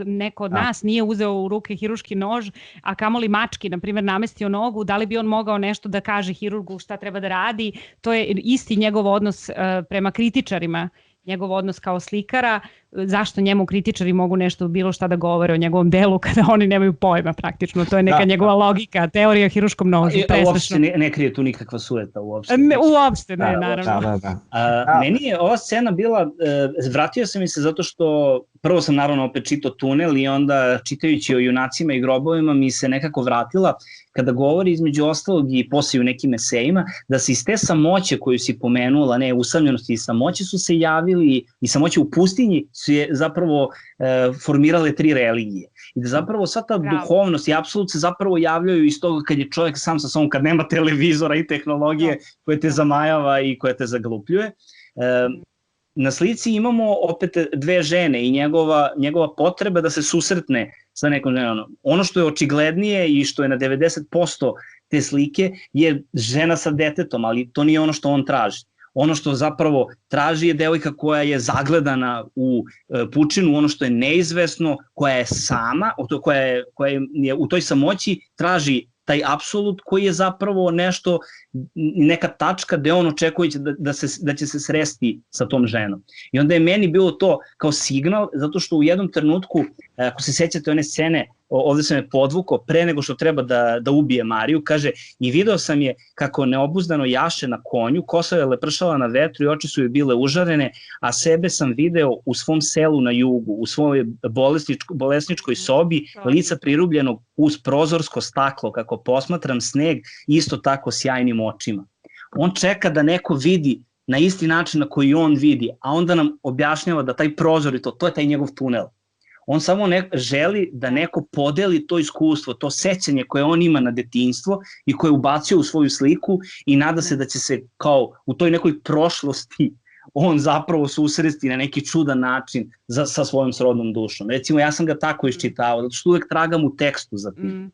neko od nas nije uzeo u ruke hiruški nož, a kamoli mački, na primjer, namestio nogu, da li bi on mogao nešto da kaže hirurgu šta treba da radi, to je isti njegov odnos prema kritičarima, njegov odnos kao slikara, zašto njemu kritičari mogu nešto bilo šta da govore o njegovom delu kada oni nemaju pojma praktično, to je neka njegova logika, teorija o hiruškom nožu. Uopšte ne krije tu nikakva sueta uopšte. Uopšte ne, naravno. Meni je ova scena bila, vratio sam mi se zato što prvo sam naravno opet čitao Tunel i onda čitajući o junacima i grobovima mi se nekako vratila kada govori između ostalog i poslije u nekim esejima, da se iz te samoće koju si pomenula, ne usamljenosti i samoće su se javili i samoće u pustinji su je zapravo formirale 3 religije. I da zapravo sva ta duhovnost i apsolut se zapravo javljaju iz toga kad je čovjek sam sa sobom, kad nema televizora i tehnologije koje te zamajava i koje te zaglupljuje. Na slici imamo opet 2 žene i njegova potreba da se susretne sa nekom ženom. Ono što je očiglednije i što je na 90% te slike je žena sa detetom, ali to nije ono što on traži. Ono što zapravo traži je devojka koja je zagledana u pučinu, ono što je neizvesno, koja je sama, koja je u toj samoći traži taj apsolut koji je zapravo nešto, neka tačka gde on očekuje da će se sresti sa tom ženom. I onda je meni bilo to kao signal, zato što u jednom trenutku, ako se sećate one scene, ovde sam je podvukao, pre nego što treba da ubije Mariju, kaže, i video sam je kako neobuzdano jaše na konju, kosa je lepršala na vetru i oči su joj bile užarene, a sebe sam video u svom selu na jugu, u svojoj bolesničkoj sobi, lica prirubljenog uz prozorsko staklo, kako posmatram sneg, isto tako sjajnim očima. On čeka da neko vidi na isti način na koji on vidi, a onda nam objašnjava da taj prozor i to je taj njegov tunel. On samo želi da neko podeli to iskustvo, to sećanje koje on ima na detinjstvo i koje je ubacio u svoju sliku i nada se da će se kao u toj nekoj prošlosti on zapravo susresti na neki čudan način sa svojom srodnom dušom. Recimo, ja sam ga tako iščitavao, zato što uvek tragam u tekstu za tim.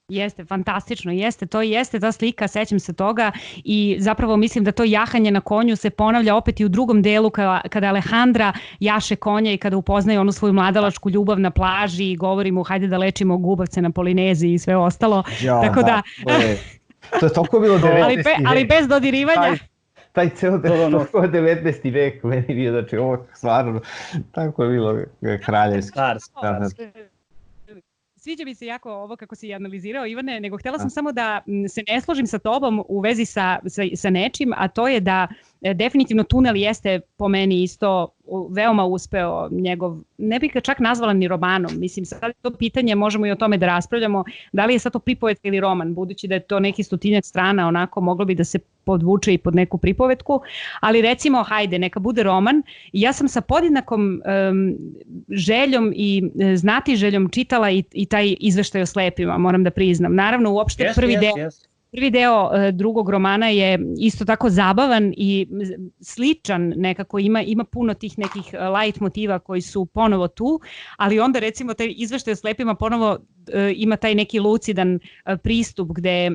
Jeste, fantastično, jeste ta slika, sećam se toga i zapravo mislim da to jahanje na konju se ponavlja opet i u drugom delu kada Alejandra jaše konja i kada upoznaje onu svoju mladalačku ljubav na plaži i govori mu hajde da lečimo gubavce na Polineziji i sve ostalo. Tako da... To je toliko bilo 19. vek. Ali bez dodirivanja. Taj ceo 19. vek meni bio, znači ovo stvarno, tako je bilo kraljevski. Sviđa mi se jako ovo kako si analizirao, Ivane, nego htjela sam samo da se ne složim sa tobom u vezi sa nečim, a to je da definitivno Tunel jeste po meni isto veoma uspeo njegov, ne bih ga čak nazvala ni romanom, mislim sad je to pitanje, možemo i o tome da raspravljamo, da li je sad to pripovetka ili roman, budući da je to neki 100-tinjak strana, onako moglo bi da se podvuče i pod neku pripovetku, ali recimo, hajde, neka bude roman, i ja sam sa podjednakom željom i znatiželjom čitala i taj izveštaj o slepima, moram da priznam. Naravno, uopšte prvi deo drugog romana je isto tako zabavan i sličan nekako, ima puno tih nekih light motiva koji su ponovo tu, ali onda recimo taj izveštaj o slepima ponovo ima taj neki lucidan pristup gde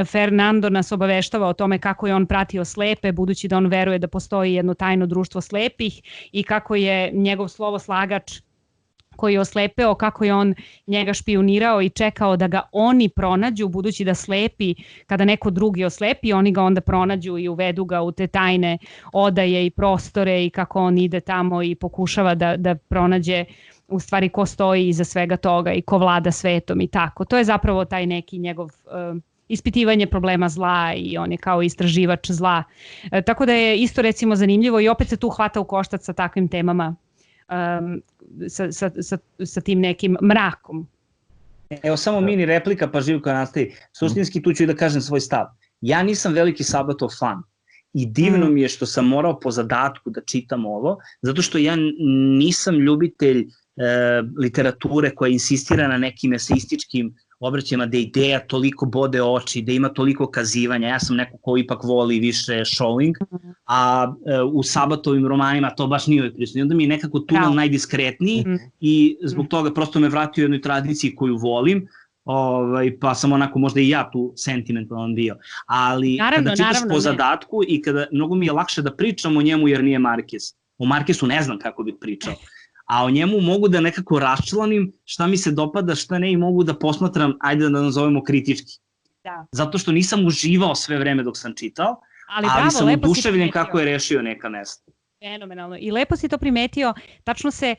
Fernando nas obaveštava o tome kako je on pratio slepe, budući da on veruje da postoji jedno tajno društvo slepih i kako je njegov slovoslagač koji je oslepeo, kako je on njega špijunirao i čekao da ga oni pronađu, budući da slepi, kada neko drugi oslepi, oni ga onda pronađu i uvedu ga u te tajne odaje i prostore i kako on ide tamo i pokušava da pronađe u stvari ko stoji iza svega toga i ko vlada svetom i tako. To je zapravo taj neki njegov ispitivanje problema zla i on je kao istraživač zla. Tako da je isto recimo zanimljivo i opet se tu hvata u koštac sa takvim temama. Sa tim nekim mrakom. Evo samo mini replika pa Živko nastavi. Suštinski tu ću i da kažem svoj stav. Ja nisam veliki Sabatov fan i divno mi je što sam morao po zadatku da čitam ovo, zato što ja nisam ljubitelj literature koja insistira na nekim eseističkim obraćajima, da ideja toliko bode oči, da ima toliko kazivanja. Ja sam neko ko ipak voli više showing, a u Sabatovim romanima to baš nije prisutno. I onda mi je nekako Tunel najdiskretniji i zbog toga prosto me vratio u jednoj tradiciji koju volim, pa sam onako možda i ja tu sentimentalan bio. Ali kada čitaš po zadatku i kada mnogo mi je lakše da pričam o njemu jer nije Marquez. O Marquezu ne znam kako bih pričao. A o njemu mogu da nekako raščlanim šta mi se dopada, šta ne, i mogu da posmatram, ajde da nazovemo kritički. Zato što nisam uživao sve vreme dok sam čitao, ali sam oduševljen kako je rešio neka mesta. Fenomenalno. I lepo si to primetio, tačno se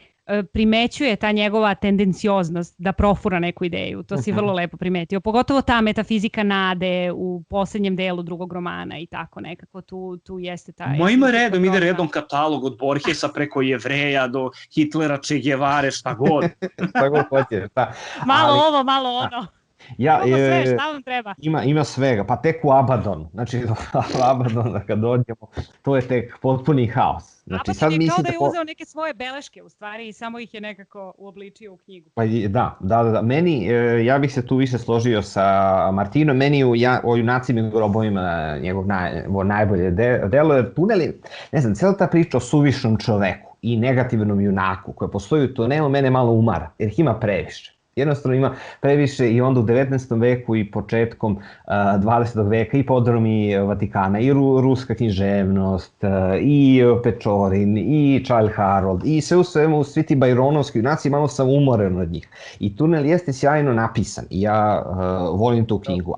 primećuje ta njegova tendencioznost da profura neku ideju, to si vrlo lepo primetio, pogotovo ta metafizika nade u poslednjem delu drugog romana i tako nekako, tu jeste taj... Ima redom, ide redom katalog od Borgesa preko Jevreja do Hitlera, Che Guevare, šta god. Šta god hoćeš, da. Malo ovo, malo ono. Sve, šta vam treba? Ima svega, pa tek u Abaddon, znači u Abaddon kad dođemo, to je tek potpuni haos. Abaddon je kao da je uzeo neke svoje beleške u stvari i samo ih je nekako uobličio u knjigu. Pa da, meni, ja bih se tu više složio sa Martinom, meni o Junacima i grobovima njegov najbolje delo, jer Tunel je, ne znam, cijela ta priča o suvišnom čoveku i negativnom junaku koja postoji u tunelu mene malo umara, jer ih ima previše. Jednostavno ima previše i onda u 19. veku i početkom 20. veka i podromi Vatikana, i ruska književnost, i Pečorin, i Childe Harold, i sve u svemu, svi ti bajronovski junaci, malo sam umoren od njih. I Tunel jeste sjajno napisan i ja volim tu knjigu,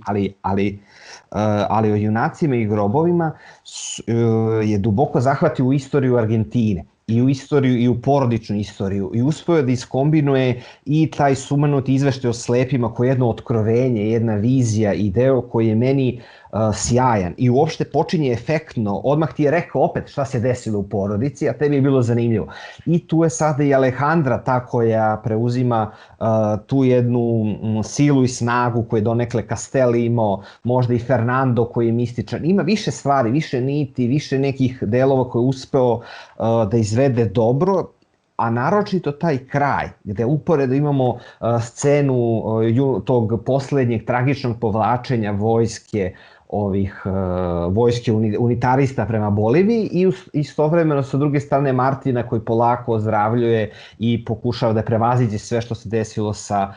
ali o junacima i grobovima je duboko zahvatio u istoriju Argentine. I u istoriju, i u porodičnu istoriju, i uspeo je da iskombinuje i taj sumanuti izveštaj o slepima koji je jedno otkrovenje, jedna vizija i deo koji je meni sjajan i uopšte počinje efektno, odmah ti je rekao opet šta se desilo u porodici, a tebi je bilo zanimljivo. I tu je sada i Alejandra ta koja preuzima tu jednu silu i snagu koju je donekle Castelli imao, možda i Fernando koji je mističan. Ima više stvari, više niti, više nekih delova koje je uspeo da izvede dobro, a naročito taj kraj, gde uporedo imamo scenu tog poslednjeg tragičnog povlačenja vojske unitarista prema Boliviji i istovremeno sa druge strane Martina koji polako ozdravljuje i pokušava da prevaziđe sve što se desilo sa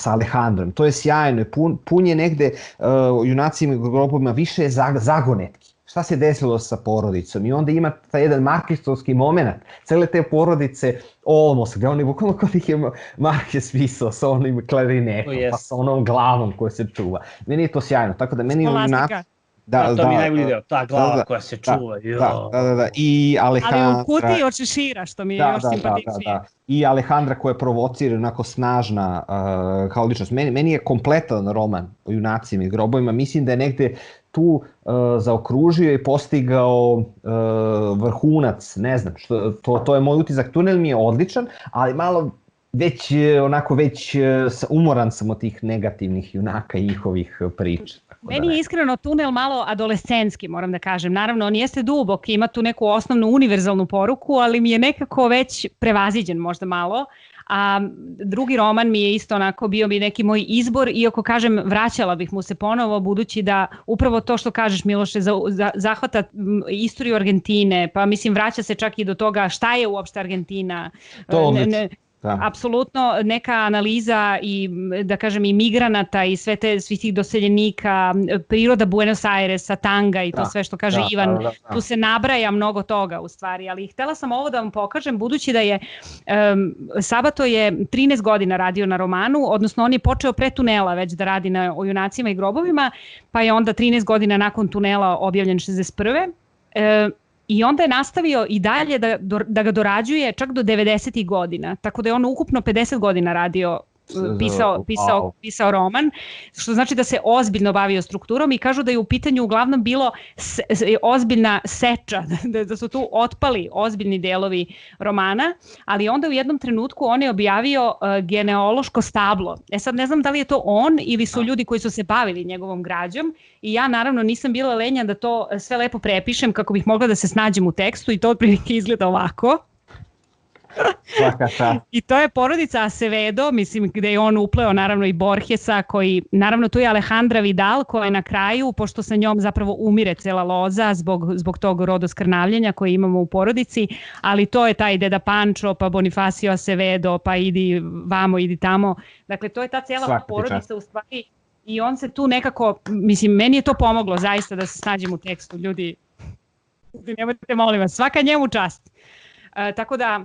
Alejandrom. To je sjajno, pun je negde junacima i grobovima više zagonetki. Šta se desilo sa porodicom i onda ima taj jedan markistovski moment, cele te porodice Olmos, gde oni bukvalno kod ih je Marquez pisao sa onim klarinetom, pa sa onom glavom koja se čuva. Meni je to sjajno, tako da meni... Skolastika. To mi je najbolji deo, ta glava koja se čuva. Da, i Alejandra... Ali u kutiji od šešira, što mi je još simpatičnije. I Alejandra koja provocira, onako snažna kao ličnost. Meni je kompletan roman o junacima i grobovima, mislim da je negde tu zaokružio i postigao vrhunac, ne znam, to je moj utisak. Tunel mi je odličan, ali malo već umoran sam od tih negativnih junaka i njihovih priča. Meni je iskreno tunel malo adolescenski, moram da kažem. Naravno, on jeste dubok, ima tu neku osnovnu univerzalnu poruku, ali mi je nekako već prevaziđen možda malo. A drugi roman mi je isto onako bio bi neki moj izbor, iako kažem vraćala bih mu se ponovo, budući da upravo to što kažeš, Miloše, zahvata istoriju Argentine, pa mislim vraća se čak i do toga šta je uopšte Argentina. Apsolutno neka analiza i da kažem i migranata i svih tih doseljenika, priroda Buenos Airesa, tanga i to sve što kaže Ivan, tu se nabraja mnogo toga u stvari, ali htela sam ovo da vam pokažem budući da je Sabato je 13 godina radio na romanu, odnosno on je počeo pre Tunela već da radi o junacima i grobovima, pa je onda 13 godina nakon Tunela objavljen 61. I onda je nastavio i dalje da ga dorađuje čak do 90. godina, tako da je on ukupno 50 godina radio, pisao roman, što znači da se ozbiljno bavio strukturom i kažu da je u pitanju uglavnom bilo ozbiljna seča, da su tu otpali ozbiljni delovi romana, ali onda u jednom trenutku on je objavio genealoško stablo. Sad ne znam da li je to on ili su ljudi koji su se bavili njegovom građom i ja naravno nisam bila lenja da to sve lepo prepišem kako bih mogla da se snađem u tekstu i to otprilike izgleda ovako. I to je porodica Acevedo, mislim gde je on upleo naravno i Borgesa koji, naravno tu je Alejandra Vidal koja je na kraju, pošto sa njom zapravo umire cela loza zbog tog rodoskrnavljenja koje imamo u porodici, ali to je taj deda Pancho, pa Bonifacio Acevedo, pa idi vamo, idi tamo, dakle to je ta cela porodica u stvari i on se tu nekako, mislim meni je to pomoglo zaista da se snađem u tekstu, ljudi nemojte molim vas, svaka njemu čast. Tako da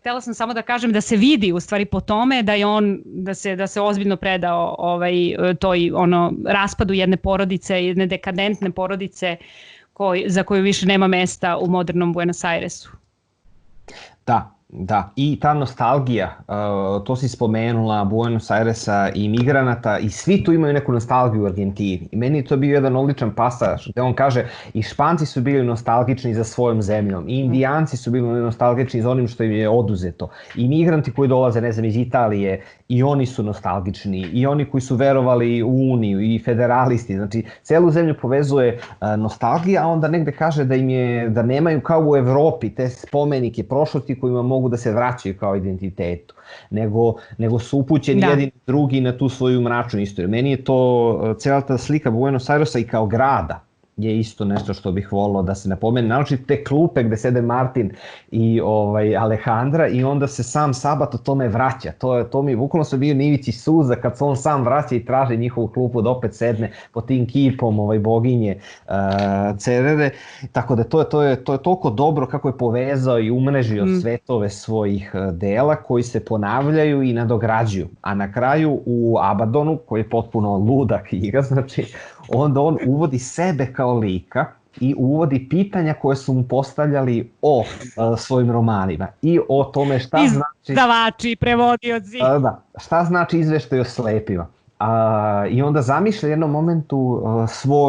htela sam samo da kažem da se vidi u stvari po tome da je on da se ozbiljno predao toj raspadu jedne porodice, jedne dekadentne porodice za koju više nema mesta u modernom Buenos Airesu. Da, i ta nostalgija, to si spomenula, Buenos Airesa i migranata i svi tu imaju neku nostalgiju u Argentini. I meni je to bio jedan odličan pasaž gde on kaže i Španci su bili nostalgični za svojom zemljom, i Indijanci su bili nostalgični za onim što im je oduzeto, i migranti koji dolaze, ne znam, iz Italije, i oni su nostalgični, i oni koji su verovali u Uniju, i federalisti, znači celu zemlju povezuje nostalgija, a onda negde kaže da nemaju kao u Evropi te spomenike prošlosti kojima mogu da se vraćaju kao identitetu, nego su upućeni jedini drugi na tu svoju mračnu istoriju. Meni je to, cijela ta slika Buenos Airesa i kao grada je isto nešto što bih volio da se napomene. Naročito te klupe gde sede Martin i Alejandra i onda se sam Sabato tome vraća. To mi bukvalno se bio nivici suza kad se on sam vraća i traži njihovu klupu da opet sedne pod tim kipom boginje Cerere. Tako da to je toliko dobro kako je povezao i umrežio svetove svojih dela koji se ponavljaju i nadograđuju. A na kraju u Abadonu, koji je potpuno luda knjiga, znači onda on uvodi sebe kao lika i uvodi pitanja koje su mu postavljali o svojim romanima i o tome šta znači... Izdavači, prevodioci. Šta znači izveštaj o slepima. I onda zamišlja u jednom momentu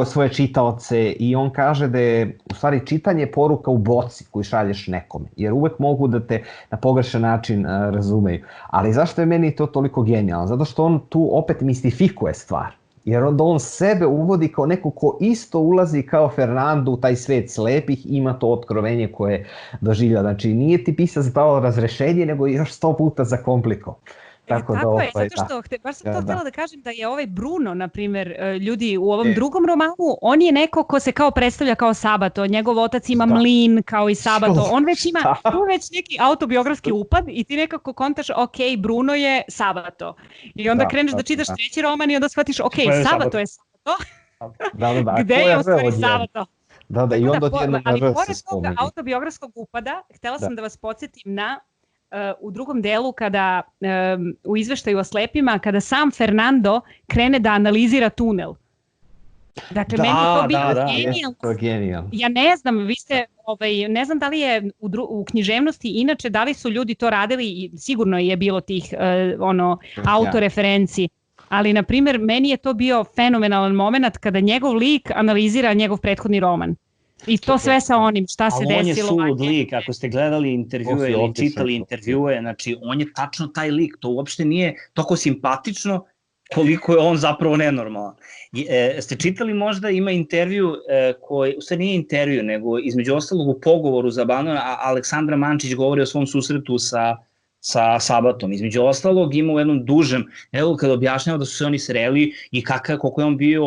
svoje čitaoce i on kaže da je u stvari čitanje poruka u boci koju šalješ nekome, jer uvek mogu da te na pogrešan način razumeju. Ali zašto je meni to toliko genijalno? Zato što on tu opet mistifikuje stvar. Jer onda on sebe uvodi kao neko ko isto ulazi kao Fernando u taj svet slepih, ima to otkrovenje koje doživlja. Znači nije ti pisac dao razrešenje, nego još 100 puta zakomplikovao. Tako je, zato što, baš sam to htjela da kažem da je ovaj Bruno, na primjer, ljudi u ovom drugom romanu, on je neko ko se kao predstavlja kao Sabato, njegov otac ima mlin kao i Sabato, on već ima tu već neki autobiografski upad i ti nekako kontaš, ok, Bruno je Sabato. I onda kreneš da čitaš treći roman i onda shvatiš, ok, Sabato je Sabato. Gde je u stvari Sabato? I onda ali pored toga autobiografskog upada, htjela sam da vas podsjetim na u drugom delu kada u izveštaju o slepima kada sam Fernando krene da analizira tunel. Dakle, meni je to bilo genijalno. Ja ne znam, vi ste, ne znam da li je u književnosti inače, da li su ljudi to radili i sigurno je bilo tih autoreferenci, ali na primjer meni je to bio fenomenalan moment kada njegov lik analizira njegov prethodni roman. I to sve sa onim šta se desilo. Ali on je sulud lik, ako ste gledali intervjue ili čitali intervjue, znači on je tačno taj lik, to uopšte nije toliko simpatično koliko je on zapravo nenormalan. Ste čitali možda, ima intervju koji, u stvari nije intervju, nego između ostalog u pogovoru za Banana, Aleksandra Mančić govori o svom susretu sa Sabatom. Između ostalog ima u jednom dužem, evo kada objašnjava da su se oni sreli i koliko je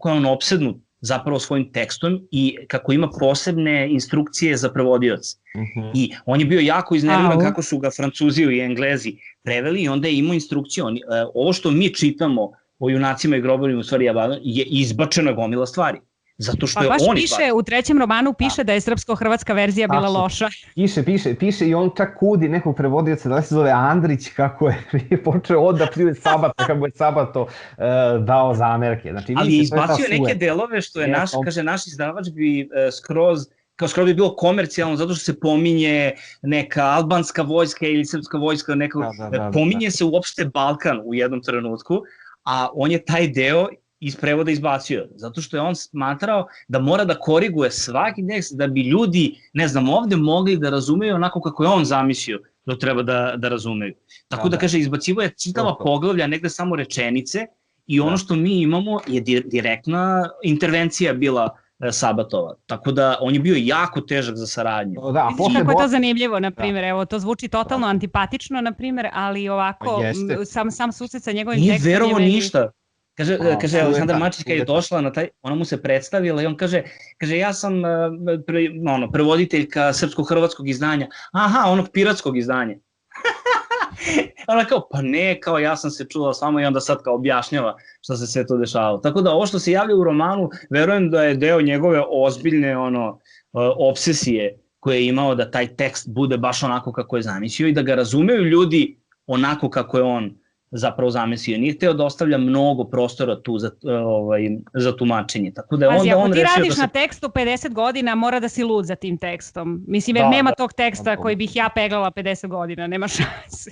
on opsednut zapravo svojim tekstom i kako ima posebne instrukcije za prevodioce. I on je bio jako iznerviran kako su ga Francuzi i Englezi preveli i onda je imao instrukciju. Ovo što mi čitamo o junacima i grobovima u stvari je izbačena gomila stvari. Zato što je on piše, u trećem romanu piše da je srpsko-hrvatska verzija bila loša. Piše i on čak kudi nekog prevodioca, da se zove Andrić, kako je počeo od da pljuje Sabata, kako je Sabato dao zamerke. Ali je izbacio neke delove što je naš izdavač bi skroz bi bilo komercijalno, zato što se pominje neka albanska vojska ili srpska vojska, pominje se uopšte Balkan u jednom trenutku, a on je taj deo iz prevoda izbacio, zato što je on smatrao da mora da koriguje svaki tekst da bi ljudi, ne znam, ovde mogli da razumeju onako kako je on zamislio da treba da razumeju. Tako da kaže, izbacivo je čitava poglavlja, negde samo rečenice i ono što mi imamo je direktna intervencija bila Sabatova. Tako da on je bio jako težak za saradnju. Vidiš kako je to zanimljivo, na primjer, evo, to zvuči totalno antipatično, na primjer, ali ovako, sam susret sa njegovim tekstom... Nije verovo ništa. Kaže, Aleksandar Mačić kad je došla na taj, ona mu se predstavila i on kaže ja sam prevoditeljka srpsko-hrvatskog izdanja, onog piratskog izdanja. Ona kao, pa ne, kao ja sam se čula s vama i onda sad kao objašnjava šta se sve to dešavalo. Tako da ovo što se javlja u romanu, verujem da je deo njegove ozbiljne obsesije koje je imao da taj tekst bude baš onako kako je zamislio i da ga razumeju ljudi onako kako je on zapravo zamislio. Nije hteo da ostavlja mnogo prostora tu za tumačenje. Tako da je onda on rešio da se... Ako ti radiš na tekstu 50 godina, mora da si lud za tim tekstom. Mislim, jer nema tog teksta koji bih ja peglala 50 godina, nema šanse.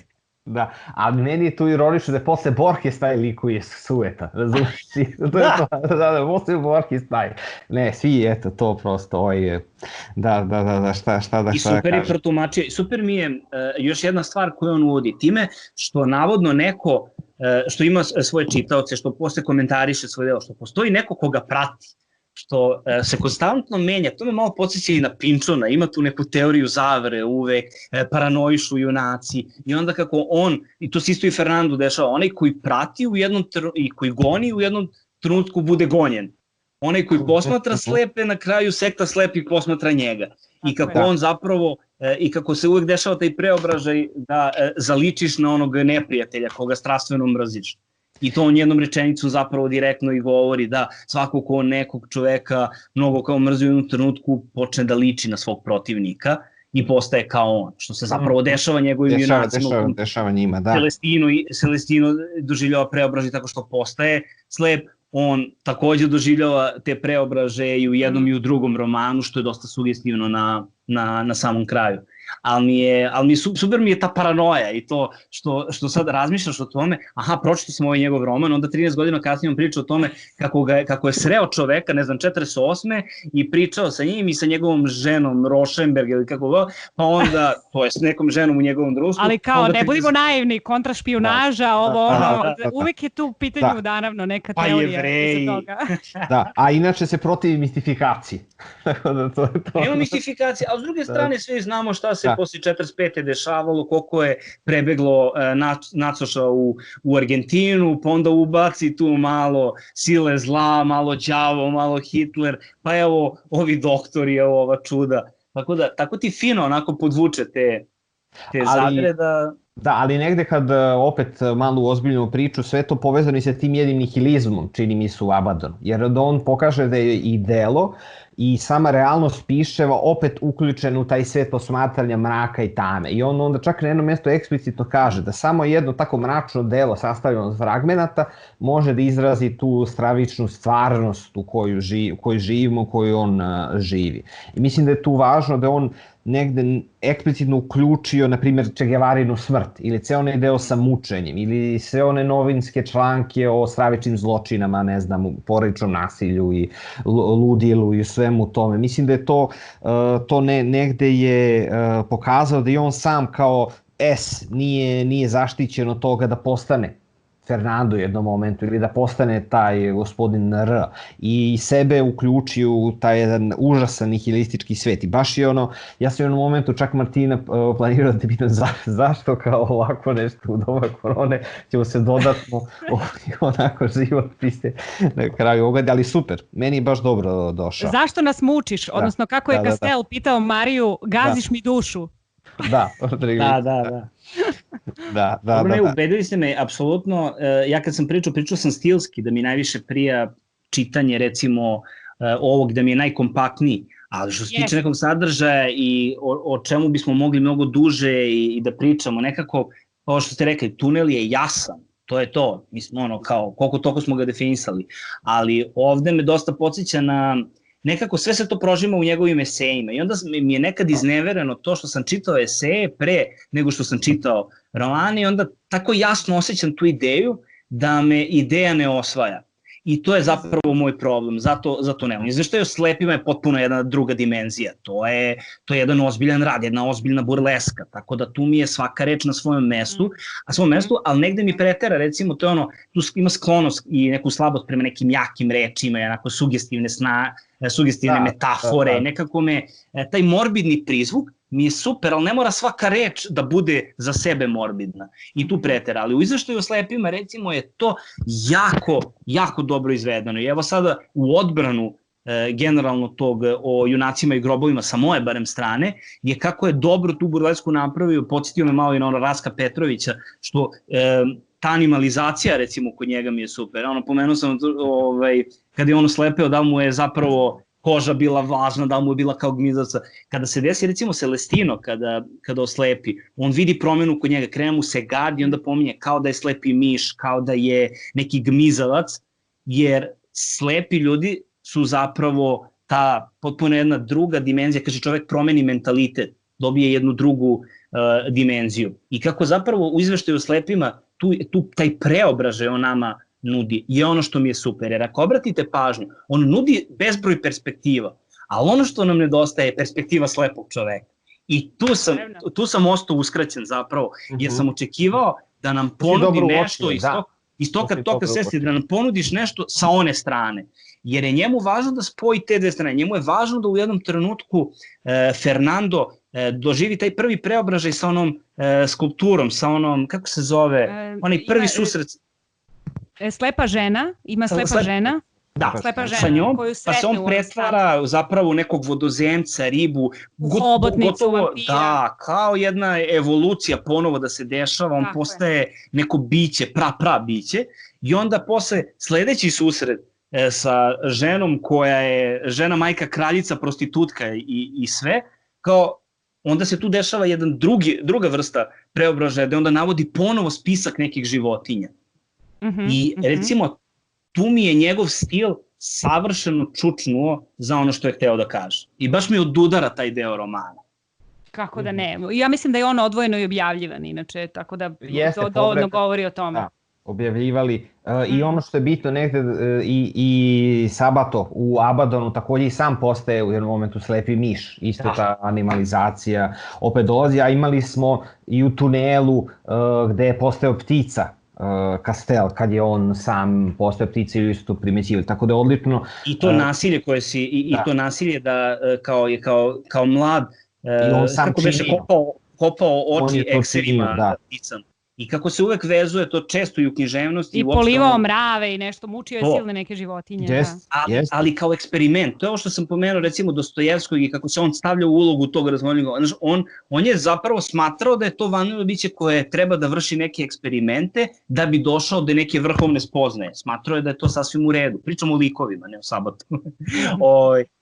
Da, ali meni je tu ironično da je posle Borges taj lik koji je sueta, razumiješ? To je to, da, posle Borges taj. Ne, svi, eto, to prosto, šta da I super je protumačio, super mi je još jedna stvar koju on uvodi, time što navodno neko, što ima svoje čitaoce, što posle komentariše svoje delo, što postoji neko koga prati, što se konstantno menja, to me malo podsjeća i na Pinčona, ima tu neku teoriju zavere uvek, paranoišu junaci i onda kako on, i to se isto i Fernandu dešava, onaj koji prati i koji goni u jednom trenutku bude gonjen. Onaj koji posmatra slepe, na kraju sekta slepi posmatra njega. I kako on zapravo, i kako se uvek dešava taj preobražaj da zaličiš na onog neprijatelja koga strastveno mrziš. I to on jednom rečenicom zapravo direktno i govori da svako ko nekog čoveka mnogo kao mrzi u jednom trenutku počne da liči na svog protivnika i postaje kao on, što se zapravo dešava njegovim junacima. Dešava njima, da. Celestino doživljava preobražaj tako što postaje slep, on takođe doživljava te preobraže i u jednom i u drugom romanu, što je dosta sugestivno na samom kraju. Ali super mi je ta paranoja i to što sad razmišljaš o tome, pročitao sam ovaj njegov roman, onda 13 godina kasnije on priča o tome kako je sreo čoveka, ne znam, 48. i pričao sa njim i sa njegovom ženom Rošenberg ili kako god, pa onda, to je s nekom ženom u njegovom društvu. Ali kao, ne budimo naivni, kontrašpionaža, uvek je tu u pitanju, naravno, neka teorija. Pa Jevreji. Da, a inače se protivi mistifikaciji. Nema mistifikacije, a s druge strane svi znamo šta se posle 45. dešavalo, koliko je prebeglo nacoša u Argentinu, pa onda ubaci tu malo sile zla, malo đavo, malo Hitler, pa evo ovi doktori, evo ova čuda. Tako ti fino onako podvuče te zadre da... Da, ali negde kad opet malo ozbiljnu priču, sve to povezano i sa tim jednim nihilizmom, čini mi se u Abadonu, jer da on pokaže da je i delo i sama realnost piševa opet uključena u taj svet posmatranja mraka i tame. I on onda čak na jednom mjestu eksplicitno kaže da samo jedno tako mračno delo sastavljeno od fragmenata može da izrazi tu stravičnu stvarnost u kojoj živimo, u kojoj on živi. I mislim da je tu važno da on negde eksplicitno uključio, na primjer, Che Guevarinu smrt, ili ceo onaj deo sa mučenjem, ili sve one novinske članke o stravičnim zločinama, ne znam, porodičnom nasilju i ludilu i svemu tome. Mislim da je to negde je pokazao da i on sam kao S nije zaštićen od toga da postane Fernando u jednom momentu ili da postane taj gospodin R i sebe uključio u taj jedan užasan nihilistički svet. I baš je ono, ja sam u jednom momentu čak Martina planirao da te pitam zašto kao ovako nešto u doba korone ćemo se dodatno onako životpise na kraju ogledati, ali super, meni je baš dobro došao. Zašto nas mučiš? Odnosno kako je Castel pitao Mariju, gaziš mi dušu. Da. Ubedili ste me, apsolutno, ja kad sam pričao sam stilski, da mi najviše prija čitanje, recimo, ovog, da mi je najkompaktniji, ali što se tiče nekog sadržaja i o čemu bismo mogli mnogo duže i da pričamo, nekako, ovo što ste rekli, tunel je jasan, to je to, mislim, ono, kao, koliko toliko smo ga definisali, ali ovde me dosta podsjeća na, nekako sve se to prožima u njegovim esejima i onda mi je nekad iznevereno to što sam čitao eseje pre nego što sam čitao romane i onda tako jasno osjećam tu ideju da me ideja ne osvaja. I to je zapravo moj problem, zato nemam. Izveštaj o slepima je potpuno jedna druga dimenzija, to je jedan ozbiljan rad, jedna ozbiljna burleska, tako da tu mi je svaka reč na svojom mestu, ali negde mi pretera, recimo, to je ono, tu ima sklonost i neku slabost prema nekim jakim rečima, onako sugestivne metafore, nekako me, taj morbidni prizvuk mi je super, ali ne mora svaka reč da bude za sebe morbidna i tu pretera, ali u izveštaju o slepima recimo je to jako dobro izvedeno i evo sada u odbranu generalno tog o junacima i grobovima sa moje barem strane je kako je dobro tu burlesku napravio, podsjetio me malo i na ono Raska Petrovića, što ta animalizacija recimo kod njega mi je super, pomenuo sam kada je ono slepeo da mu je zapravo koža bila važna, da mu je bila kao gmizaca. Kada se desi recimo Celestino, kada oslepi, on vidi promenu kod njega, krene mu se gard i onda pominje kao da je slepi miš, kao da je neki gmizavac, jer slepi ljudi su zapravo ta potpuno jedna druga dimenzija, kaže čovek promeni mentalitet, dobije jednu drugu dimenziju. I kako zapravo u izveštaju o slepima taj preobražaj on nama nudi, je ono što mi je super, jer ako obratite pažnju, on nudi bezbroj perspektiva, ali ono što nam nedostaje je perspektiva slepog čoveka. I tu sam ostao uskraćen zapravo, jer sam očekivao da nam ponudi nešto iz toga svesti, da nam ponudiš nešto sa one strane, jer je njemu važno da spoji te dve strane, njemu je važno da u jednom trenutku Fernando doživi taj prvi preobražaj sa onom skulpturom, sa onom, kako se zove, onaj prvi susret. Slepa žena, ima slepa žena. Da, sa njom, pa se on pretvara zapravo nekog vodozemca, ribu, hobotnicu, vampira. Da, kao jedna evolucija ponovo da se dešava, on postaje neko biće, pra biće i onda posle sledeći susret sa ženom koja je žena majka kraljica, prostitutka i sve, kao onda se tu dešava jedan druga vrsta preobražaja gde onda navodi ponovo spisak nekih životinja. I recimo tu mi je njegov stil savršeno čučnuo za ono što je hteo da kaže. I baš mi odudara taj deo romana. Kako da ne. Ja mislim da je on odvojeno i objavljivan inače, tako da to dovoljno govori o tome. Da, objavljivali. I ono što je bitno negde i Sabato u Abadonu takođe i sam postaje u jednom momentu slepi miš. Isto ta animalizacija opet dolazi, a imali smo i u tunelu gde je postao ptica Castel, kad je on sam postao ptica ili isto primećivali, tako da je odlično. I to nasilje koje si, i to nasilje da kao mlad, kako beše kopao oči ekserima pticama. I kako se uvek vezuje to često i u književnosti. I polivao mrave i nešto, mučio je silne neke životinje. Ali kao eksperiment, to je ovo što sam pomenuo recimo Dostojevskog i kako se on stavlja u ulogu tog razvojnog. On je zapravo smatrao da je to vanredno biće koje treba da vrši neke eksperimente da bi došao do neke vrhovne spoznaje. Smatrao je da je to sasvim u redu. Pričamo o likovima, ne o Sabatu.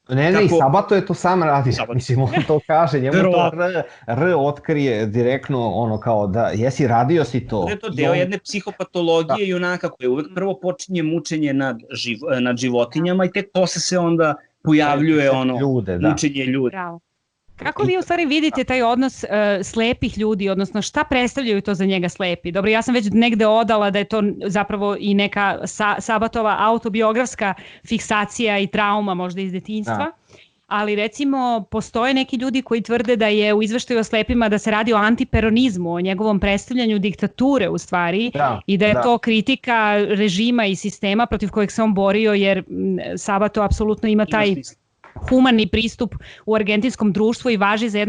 Ne, i Sabato je to sam radi, mislim, on to kaže, njemu to R otkrije direktno, ono kao da, jesi radio si to. To je to deo jedne psihopatologije junaka koje uvek prvo počinje mučenje nad životinjama i tek posle se onda pojavljuje ono mučenje ljudi. Kako vi u stvari vidite taj odnos slepih ljudi, odnosno šta predstavljaju to za njega slepi? Dobro, ja sam već negde odala da je to zapravo i neka Sabatova autobiografska fiksacija i trauma možda iz detinjstva, ali recimo postoje neki ljudi koji tvrde da je u izveštaju o slepima da se radi o antiperonizmu, o njegovom predstavljanju diktature u stvari i da je to kritika režima i sistema protiv kojeg se on borio, jer Sabato apsolutno ima taj humani pristup u argentinskom društvu i važi za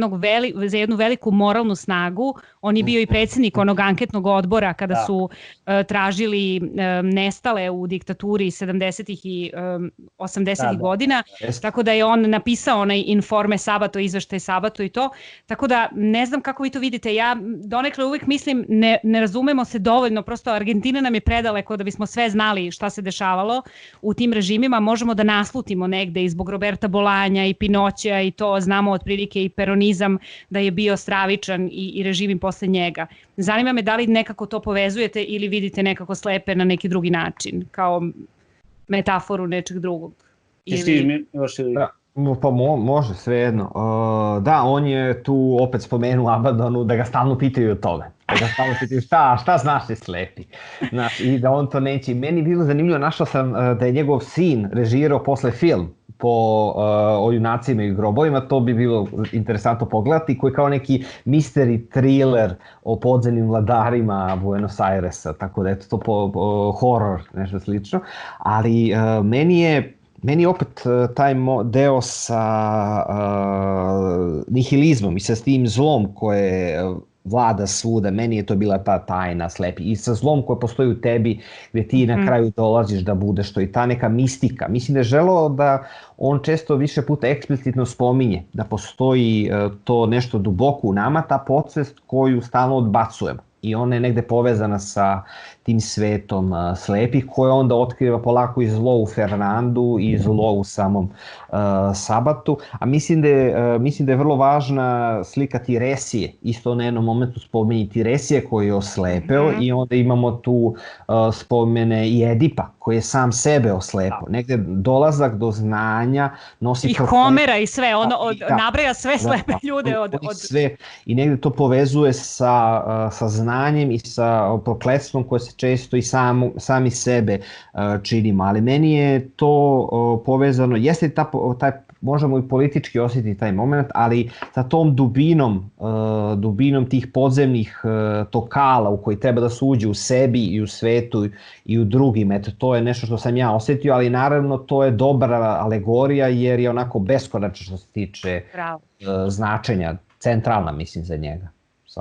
jednu veliku moralnu snagu. On je bio i predsjednik onog anketnog odbora kada su tražili nestale u diktaturi 70. i 80. godina, tako da je on napisao onaj Informe Sabato, izveštaj Sabato i to, tako da ne znam kako vi to vidite. Ja donekle uvijek mislim ne razumemo se dovoljno, prosto Argentina nam je predaleko da bismo sve znali šta se dešavalo u tim režimima, možemo da naslutimo negde i zbog Roberta Bolanja i Pinoća i to znamo otprilike i peronizam da je bio stravičan i režim posle njega. Zanima me da li nekako to povezujete ili vidite nekako slepe na neki drugi način, kao metaforu nečeg drugog. Pa može, svejedno. Da, on je tu opet spomenuo Abadonu da ga stalno pitaju o tome. Da ga stalno pitaju šta znaš ti slepi. I da on to neće. Meni je bilo zanimljivo, našao sam da je njegov sin režirao posle film o junacima i grobovima, to bi bilo interesantno pogledati, koji je kao neki mystery thriller o podzemnim vladarima Buenos Airesa, tako da eto to horror, nešto slično, ali meni je opet taj deo sa nihilizmom i sa tim zlom koje vlada svuda, meni je to bila ta tajna slepi i sa zlom koja postoji u tebi gdje ti na kraju dolaziš da budeš to i ta neka mistika. Mislim da je želeo da on često više puta eksplicitno spominje da postoji to nešto duboko u nama, ta podsvest koju stalno odbacujemo i ona je negde povezana sa tim svetom slepih koje onda otkriva polako i zlo u Fernandu i zlo u samom Sabatu, a mislim da je vrlo važna slika Tiresije, isto na jednom momentu spominje Tiresije koji je oslepeo i onda imamo tu spomene i Edipa koji je sam sebe oslepeo, negde dolazak do znanja nosi... I Homera i sve, nabraja sve slepe ljude sve, i negde to povezuje sa znanjem i sa prokletstvom koje se često i sami sebe činimo, ali meni je to povezano, jeste taj, možemo i politički osjetiti taj moment, ali sa tom dubinom tih podzemnih tokala u koji treba da se uđe u sebi i u svetu i u drugim, eto to je nešto što sam ja osjetio, ali naravno to je dobra alegorija jer je onako beskonačna što se tiče značenja, centralna mislim za njega.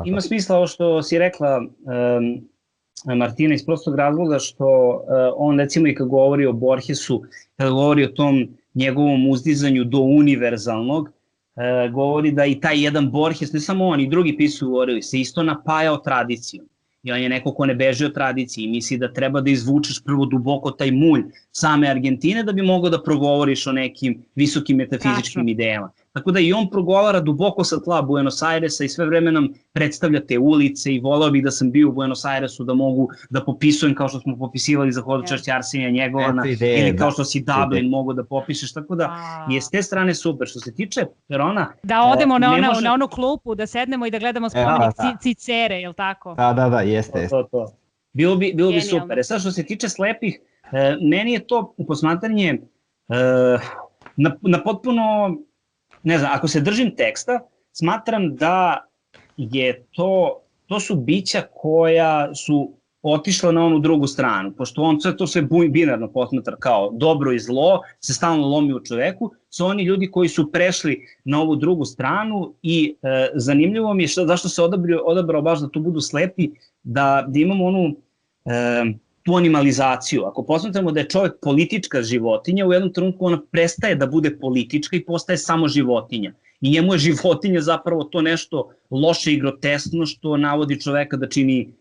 Ima smisla ovo što si rekla, Martina, iz prostog razloga što on recimo i kad govori o Borgesu, kad govori o tom njegovom uzdizanju do univerzalnog, govori da i taj jedan Borges, ne samo on, i drugi pisu govorili, se isto napajao tradicijom. I on je neko ko ne beže od tradicije i misli da treba da izvučeš prvo duboko taj mulj same Argentine da bi mogao da progovoriš o nekim visokim metafizičkim idejama. Tako da i on progovara duboko sa tla Buenos Airesa i sve vreme nam predstavlja te ulice i voleo bih da sam bio u Buenos Airesu da mogu da popisujem kao što smo popisivali za hodočašće Arsenija Njegovana ili kao što si Dublin mogu da popišeš, tako da je s te strane super. Što se tiče Perona... Da odemo na onu klupu, da sednemo i da gledamo spomenik Cicere, je li tako? Da, jeste. Bilo bi super. Sad što se tiče slepih, meni je to posmatranje na potpuno... Ne znam, ako se držim teksta, smatram da je to su bića koja su otišla na onu drugu stranu, pošto on to sve binarno posmatra kao dobro i zlo, se stalno lomi u čoveku, su oni ljudi koji su prešli na ovu drugu stranu i zanimljivo mi je zašto se odabrao baš da tu budu slepi, da imamo onu... tu animalizaciju. Ako posmatramo da je čovjek politička životinja, u jednom trenutku ona prestaje da bude politička i postaje samo životinja. I njemu je životinja zapravo to nešto loše i groteskno što navodi čoveka da čini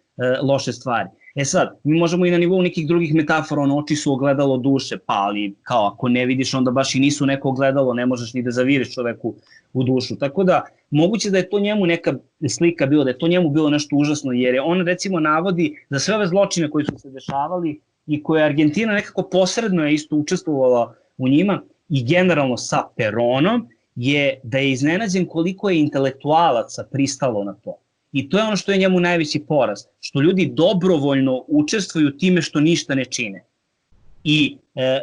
loše stvari. Sad, mi možemo i na nivou nekih drugih metafora, oči su ogledalo duše, pa ali kao ako ne vidiš onda baš i nisu neko ogledalo, ne možeš ni da zaviriš čoveku u dušu. Tako da, moguće da je to njemu neka slika bilo, da je to njemu bilo nešto užasno, jer je on recimo navodi da sve ove zločine koji su se dešavali i koje Argentina nekako posredno je isto učestvovala u njima i generalno sa Peronom je da je iznenađen koliko je intelektualaca pristalo na to. I to je ono što je njemu najveći poraz, što ljudi dobrovoljno učestvuju time što ništa ne čine. I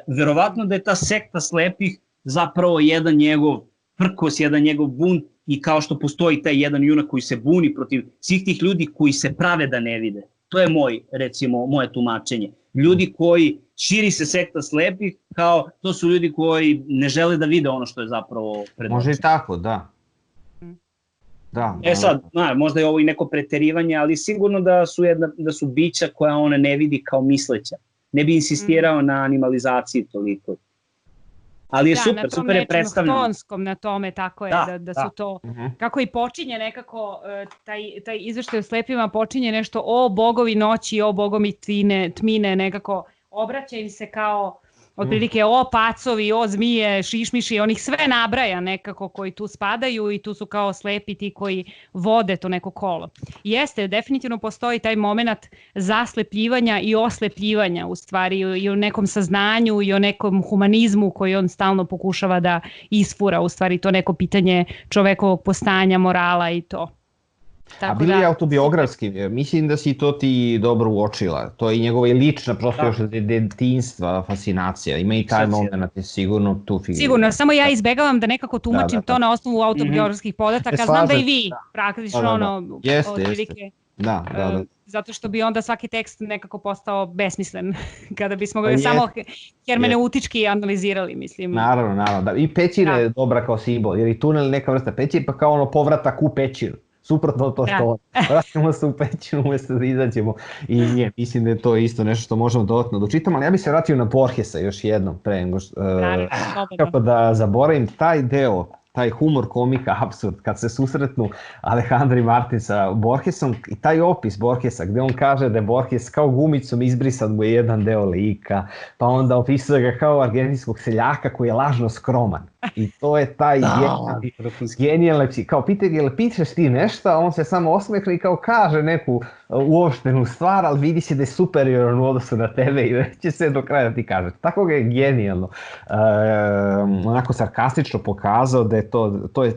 verovatno da je ta sekta slepih zapravo jedan njegov prkos, jedan njegov bunt, i kao što postoji taj jedan junak koji se buni protiv svih tih ljudi koji se prave da ne vide. To je moje tumačenje. Ljudi koji širi se sekta slepih, kao to su ljudi koji ne žele da vide ono što je zapravo pred očima. Može i tako, da. Sad, možda je ovo i neko preterivanje, ali sigurno da su bića koja ona ne vidi kao misleća. Ne bi insistirao na animalizaciji toliko. Ali je super je predstavljeno. Na tonskom, na tome, tako je, da su to, kako i počinje nekako, taj izveštaj o slepima počinje nešto o bogovi noći, o bogovi tmine, nekako obraća im se kao, otprilike o pacovi, o zmije, šišmiši, on ih sve nabraja nekako koji tu spadaju i tu su kao slepi ti koji vode to neko kolo. Jeste, definitivno postoji taj moment zaslepljivanja i oslepljivanja u stvari i o nekom saznanju i o nekom humanizmu koji on stalno pokušava da isfura, u stvari to neko pitanje čovekovog postanja, morala i to. A bili je autobiografski, mislim da si to ti dobro uočila, to je i njegova i lična, prosto još detinjstva, fascinacija, ima i taj moment, sigurno tu figura. Sigurno, samo ja izbegavam da nekako tumačim to na osnovu autobiografskih podataka, znam da i vi praktično otprilike, zato što bi onda svaki tekst nekako postao besmislen, kada bismo ga samo hermeneutički analizirali, mislim. Naravno, i pećina je dobra kao simbol, jer i tunel je neka vrsta pećine, pa kao ono povratak u pećinu. Suprotno to što vratimo se u pećinu umjesto da izađemo i nije, mislim da je to isto nešto što možemo dodatno da učitamo, ali ja bih se vratio na Borgesa još jednom pre nego kako da zaboravim taj deo, taj humor, komika, apsurd, kad se susretnu Alejandro i Martin sa Borgesom i taj opis Borgesa gde on kaže da je Borges kao gumicom izbrisan mu je jedan deo lika, pa onda opisuje ga kao argentinskog seljaka koji je lažno skroman. I to je taj genijalni, kao pišeš ti nešto, a on se samo osmehne i kao kaže neku uopštenu stvar, ali vidi se da je superioran u odnosu na tebe i neće se do kraja ti kaže. Tako ga je genijalno, onako sarkastično pokazao da je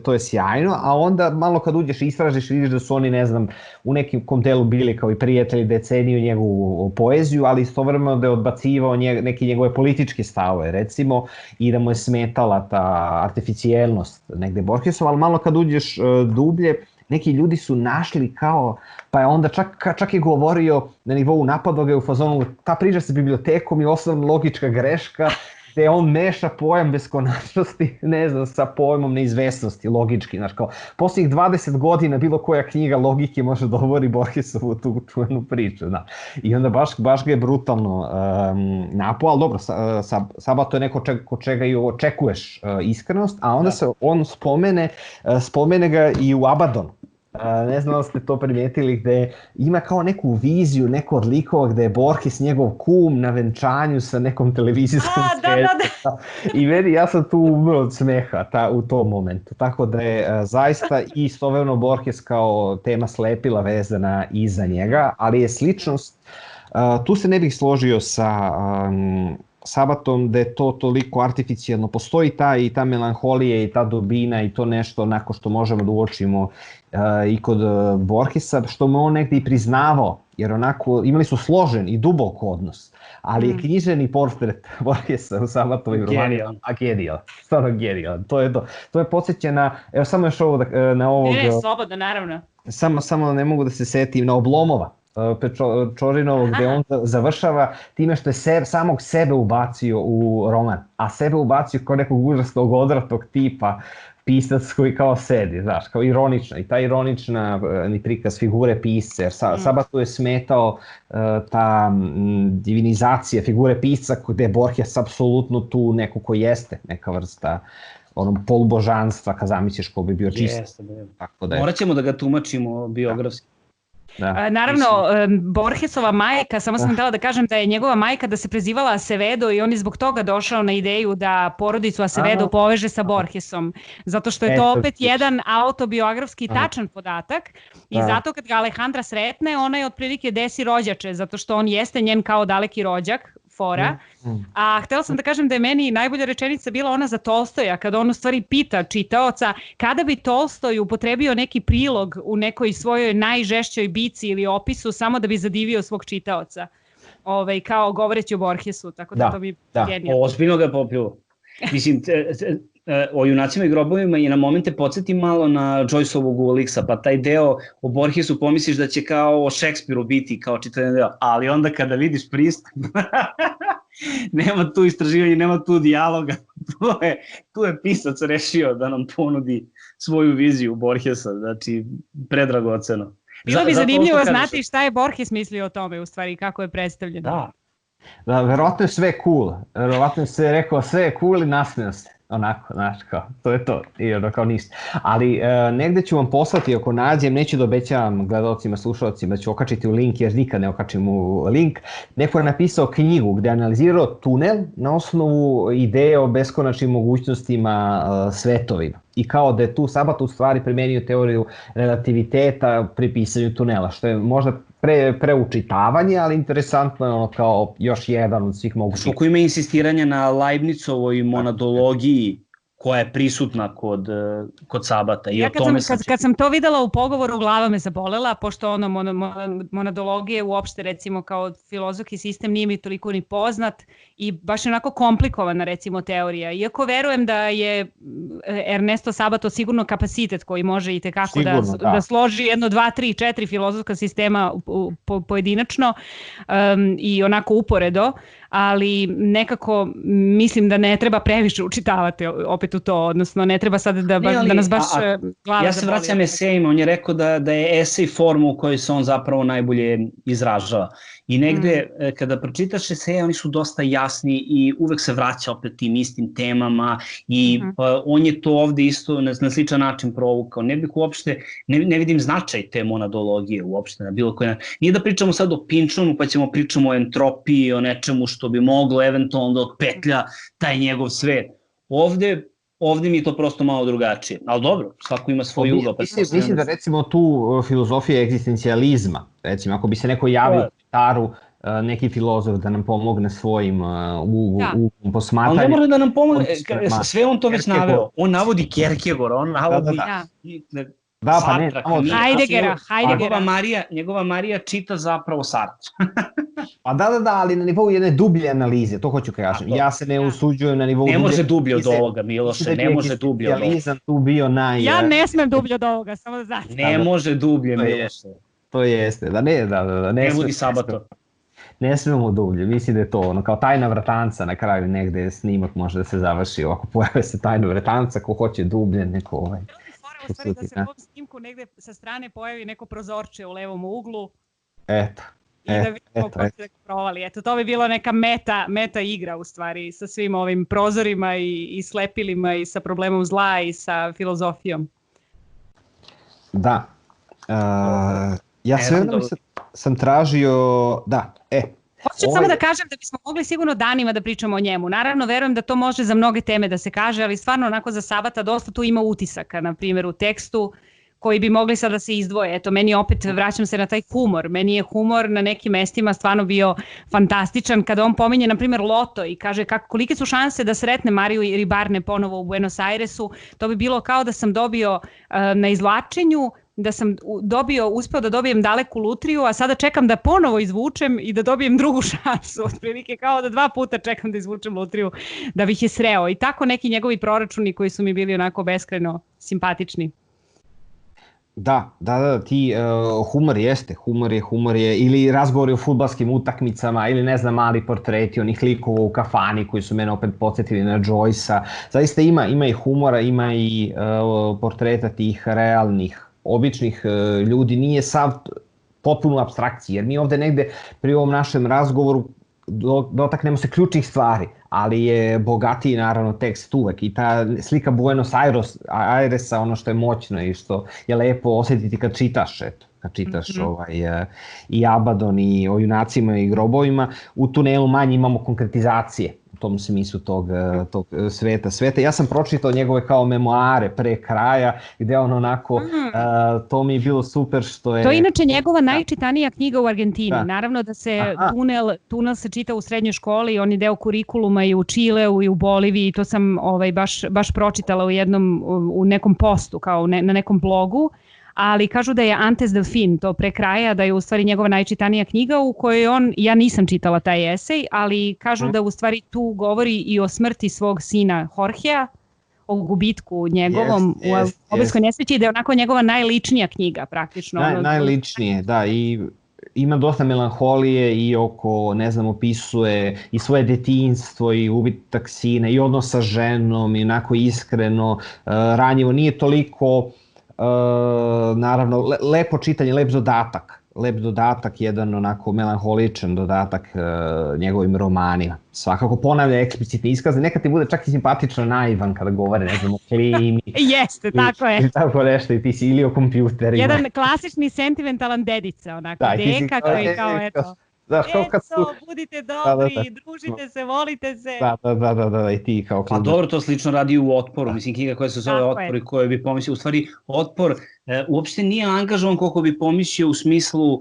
to je sjajno, a onda malo kad uđeš i istražiš vidiš da su oni, ne znam, u nekom delu bili kao i prijatelji, deceniju njegovu poeziju, ali istovremeno da je odbacivao neke njegove političke stavove, recimo, i da mu je smetala ta artificijelnost negde Borgesova, ali malo kad uđeš dublje, neki ljudi su našli kao, pa je onda čak i govorio na nivou napadovega u fazonu, ta priča sa bibliotekom je osnovna logička greška, gde on meša pojam beskonačnosti, ne znam, sa pojmom neizvesnosti, logički, znaš, kao, posljednjih 20 godina bilo koja knjiga logike može da govori Borgesovu tu čuvenu priču, da. I onda baš ga je brutalno napao, ali dobro, Sabato je neko kod čega i očekuješ iskrenost, a onda se on spomene ga i u Abadonu. Ne znam da ste to primijetili, gde ima kao neku viziju, neko od likova gde je Borges njegov kum na venčanju sa nekom televizijskom svetom. I meni, ja sam tu umro od smeha u tom momentu. Tako da je zaista i istovremeno Borges kao tema slepila vezana i za njega, ali je sličnost, tu se ne bih složio sa Sabatom da je to toliko artificijalno. Postoji ta melanholija i ta dubina i to nešto onako što možemo da uočimo i kod Borgesa, što mu on negdje i priznavao, jer onako imali su složen i dubok odnos, ali je knjiženi portret Borgesa u Sabatovim romanima genijalan, stvarno genijalan, to je to. To je podsjećena, evo samo još ovo na ovog... Ne, slobodno, naravno. Samo ne mogu da se setim na Oblomova, Pečorinovog, gde on završava time što je samog sebe ubacio u roman, a sebe ubacio kao nekog užasnog odvratnog tipa, pisac koji kao sedi, znaš, kao ironična, i ta ironična prikaz figure pisca, jer Sabatu je smetao ta divinizacija figure pisca, gde je Borges apsolutno tu neko ko jeste, neka vrsta polubožanstva, kad zamisliš ko bi bio čist. Morat ćemo da ga tumačimo biografski. Naravno, Borgesova majka, samo sam htjela da kažem da je njegova majka da se prezivala Acevedo i on je zbog toga došao na ideju da porodicu Acevedo poveže sa Borgesom, zato što je to opet jedan autobiografski tačan podatak i zato kad ga Alejandra sretne, ona je otprilike desi rođače, zato što on jeste njen kao daleki rođak, fora. A htela sam da kažem da je meni najbolja rečenica bila ona za Tolstoja, kada on u stvari pita čitaoca kada bi Tolstoj upotrebio neki prilog u nekoj svojoj najžešćoj bici ili opisu samo da bi zadivio svog čitaoca. Kao govoreći o Borgesu, tako da to bi genijalno. Ozbiljno ga popio. Mislim, o junacima i grobovima i na momente podsjeti malo na Joyceovog Ulixa, pa taj deo o Borgesu pomisliš da će kao o Šekspiru biti kao čitavan deo, ali onda kada vidiš pristup, nema tu istraživanja, nema tu dijaloga, tu je pisac rešio da nam ponudi svoju viziju Borgesa, znači predragoceno. Bilo bi zanimljivo znati šta je Borges mislio o tome, u stvari, kako je predstavljen. Da, verovatno je sve cool, verovatno je sve rekao sve je cool i nasmeo se, onako, znaš, kao, to je to, i ono kao ništa. Ali negde ću vam poslati, ako nađem, neću da obećavam gledalcima, slušalcima, da ću okačiti u link, jer nikad ne okačim u link. Neko je napisao knjigu gde je analizirao tunel na osnovu ideje o beskonačnim mogućnostima svetovima. I kao da je tu Sabato u stvari primenio teoriju relativiteta pri pisanju tunela, što je možda preučitavanje, ali interesantno je ono kao još jedan od svih mogućih. Svako ima insistiranje na Leibnicovoj monadologiji koja je prisutna kod Sabata. I kad sam to videla u pogovoru, glava me zabolela, pošto monadologije uopšte recimo kao filozofski sistem nije mi toliko ni poznat i baš je onako komplikovana recimo teorija. Iako verujem da je Ernesto Sabato sigurno kapacitet koji može i tekako da složi 1, 2, 3, 4 filozofska sistema pojedinačno i onako uporedo, ali nekako mislim da ne treba previše učitavati opet u to, odnosno ne treba sad da nas baš glava zaboli. Ja se vraćam esejima, on je rekao da je esej forma u kojoj se on zapravo najbolje izražava. I negde kada pročitaš eseje, oni su dosta jasni i uvek se vraća opet tim istim temama i on je to ovde isto na sličan način provukao. Ne bih uopšte, ne vidim značaj te monadologije uopšte na bilo koji način. Nije da pričamo sad o Pynchonu pa ćemo pričamo o entropiji, o nečemu što bi moglo eventualno da otpetlja taj njegov svet. Ovde mi je to prosto malo drugačije, ali dobro, svako ima svoj ugao. Mislim da recimo tu filozofija egzistencijalizma, recimo ako bi se neko javio Taru, neki filozof da nam pomogne svojim ugom posmatranjem. Ali ne mora da nam pomogne, sve on to već naveo, on navodi Kierkegaarda, on navodi Sartra, Heideggera. Njegova Marija čita zapravo Sartra. Pa da, ali na nivou jedne dublje analize, to hoću kažem. Ja se ne usuđujem na nivou... Ne može dublje od ovoga, Miloše, ne može dublje od ovoga. Ja ne smem dublje od ovoga, samo da znate. Ne može dublje, Miloše. To jeste, ne budi Sabato. Ne smemo dublje, mislim da je to ono, kao Tajna vratanca na kraju negde snimak može da se završi, ako pojave se Tajna vratanca, ko hoće dublje, neko u stvari da se u ovom snimku negde sa strane pojavi neko prozorče u levom uglu. Eto. I da vidimo ko će da provali. Eto, to bi bilo neka meta igra u stvari sa svim ovim prozorima i slepilima i sa problemom zla i sa filozofijom. Da. Ja sve sam tražio... Hoću samo da kažem da bismo mogli sigurno danima da pričamo o njemu. Naravno, verujem da to može za mnoge teme da se kaže, ali stvarno onako za Sabata dosta tu ima utisaka, na primjer u tekstu, koji bi mogli sad da se izdvoje. Eto, meni opet vraćam se na taj humor. Meni je humor na nekim mestima stvarno bio fantastičan kada on pominje, na primjer, loto i kaže kolike su šanse da sretne Mariju Ribarne ponovo u Buenos Airesu. To bi bilo kao da sam dobio na izvlačenju, da sam uspeo da dobijem daleku lutriju, a sada čekam da ponovo izvučem i da dobijem drugu šansu. Otprilike kao da 2 puta čekam da izvučem lutriju da bih je sreo. I tako neki njegovi proračuni koji su mi bili onako beskrajno simpatični. Da, ti humor je ili razgovori o fudbalskim utakmicama ili ne znam mali portreti onih likova u kafani koji su mene opet podsjetili na Joyce-a. Zaista ima i humora, ima i portreta tih realnih, običnih ljudi, nije sav potpuno apstrakciji, jer mi ovde negde pri ovom našem razgovoru dotaknemo se ključnih stvari, ali je bogatiji naravno tekst uvek i ta slika Buenos Airesa, ono što je moćno i što je lepo osjetiti kad čitaš, i Abaddon i o junacima i grobovima, u tunelu manje imamo konkretizacije, u tom smislu tog sveta. Ja sam pročitao njegove kao memoare pre kraja, gde on onako, to mi je bilo super što je... To je inače njegova najčitanija knjiga u Argentini. Naravno da se tunel se čita u srednjoj školi, on je deo kurikuluma i u Čileu i u Boliviji, to sam baš pročitala u nekom postu, kao na nekom blogu. Ali kažu da je Antes del Fin, to pre kraja, da je u stvari njegova najčitanija knjiga u kojoj ja nisam čitala taj esej, ali kažu da u stvari tu govori i o smrti svog sina Jorgea, o gubitku njegovom u automobilskoj nesreći, da je onako njegova najličnija knjiga praktično. Najličnije, da, i ima dosta melanholije i oko, ne znam, opisuje i svoje detinjstvo i gubitak sina i odnos sa ženom i onako iskreno, ranjivo, nije toliko... naravno, lepo čitanje, lep dodatak, jedan onako melanholičan dodatak njegovim romanima. Svakako ponavlja eksplicitne iskaze, nekad ti bude čak i simpatično naivan kada govore, ne znam, o klimi. Jeste, tako je. I tako nešto, i ti si ili o kompjuterima. Jedan klasični sentimentalan dedica, onako, deka koji kao eto... budite dobri, družite se, volite se. Da, i ti kao... Pa dobro, to slično radi u Otporu, mislim, knjiga koja se zove Otpor i koja bi pomislio, u stvari Otpor uopšte nije angažovan koliko bi pomislio u smislu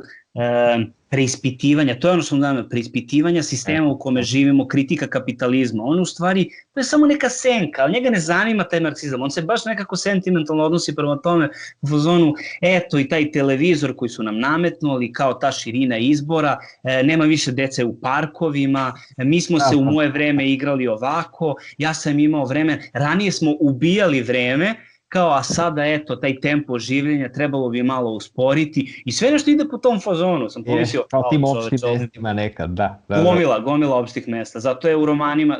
preispitivanja, to je ono što nam preispitivanja sistema u kome živimo, kritika kapitalizma. On u stvari, to je samo neka senka, ali njega ne zanima taj marksizam, on se baš nekako sentimentalno odnosi prema tome u fazonu, eto i taj televizor koji su nam nametnuli, kao ta širina izbora, nema više dece u parkovima, mi smo se u moje vreme igrali ovako, ja sam imao vreme, ranije smo ubijali vreme, kao, a sada, eto, taj tempo življenja trebalo bi malo usporiti i sve nešto ide po tom fazonu, sam pomislio. Kao tim opštim mestima nekad, da. Gomila opštih mesta, zato je u romanima,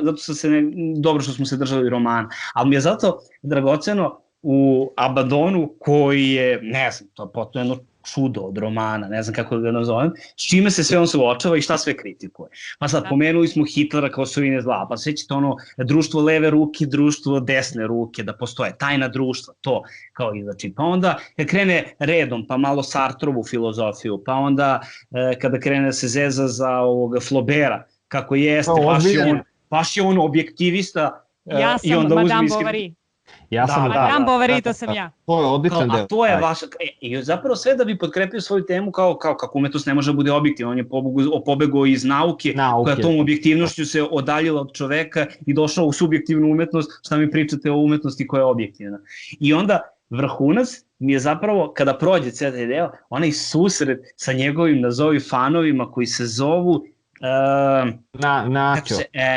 dobro što smo se držali romana, ali mi je zato dragoceno u Abadonu koji je, ne znam, to je potpuno jedno čudo od romana, ne znam kako ga nazovem, s čime se sve on suočava i šta sve kritikuje. Pa sad, pomenuli smo Hitlera kao osovine zla, pa svećete ono društvo leve ruke, društvo desne ruke, da postoje tajna društva, to kao izlači. Pa onda krene redom, pa malo Sartrovu filozofiju, pa onda kada krene se zeza za ovoga Flaubera, kako jeste, baš je on objektivista. Ja sam Madame Bovary. Madame Bovary, to sam ja. To je odličan deo. A to je vaša... I zapravo sve da bi potkrepio svoju temu kao kako umetnost ne može da bude objektivna. On je pobegao iz nauke, koja tom objektivnošću se odaljila od čoveka i došao u subjektivnu umetnost. Šta mi pričate o umetnosti koja je objektivna? I onda vrhunac mi je zapravo, kada prođe cijeli deo, onaj susret sa njegovim nazovi fanovima koji se zovu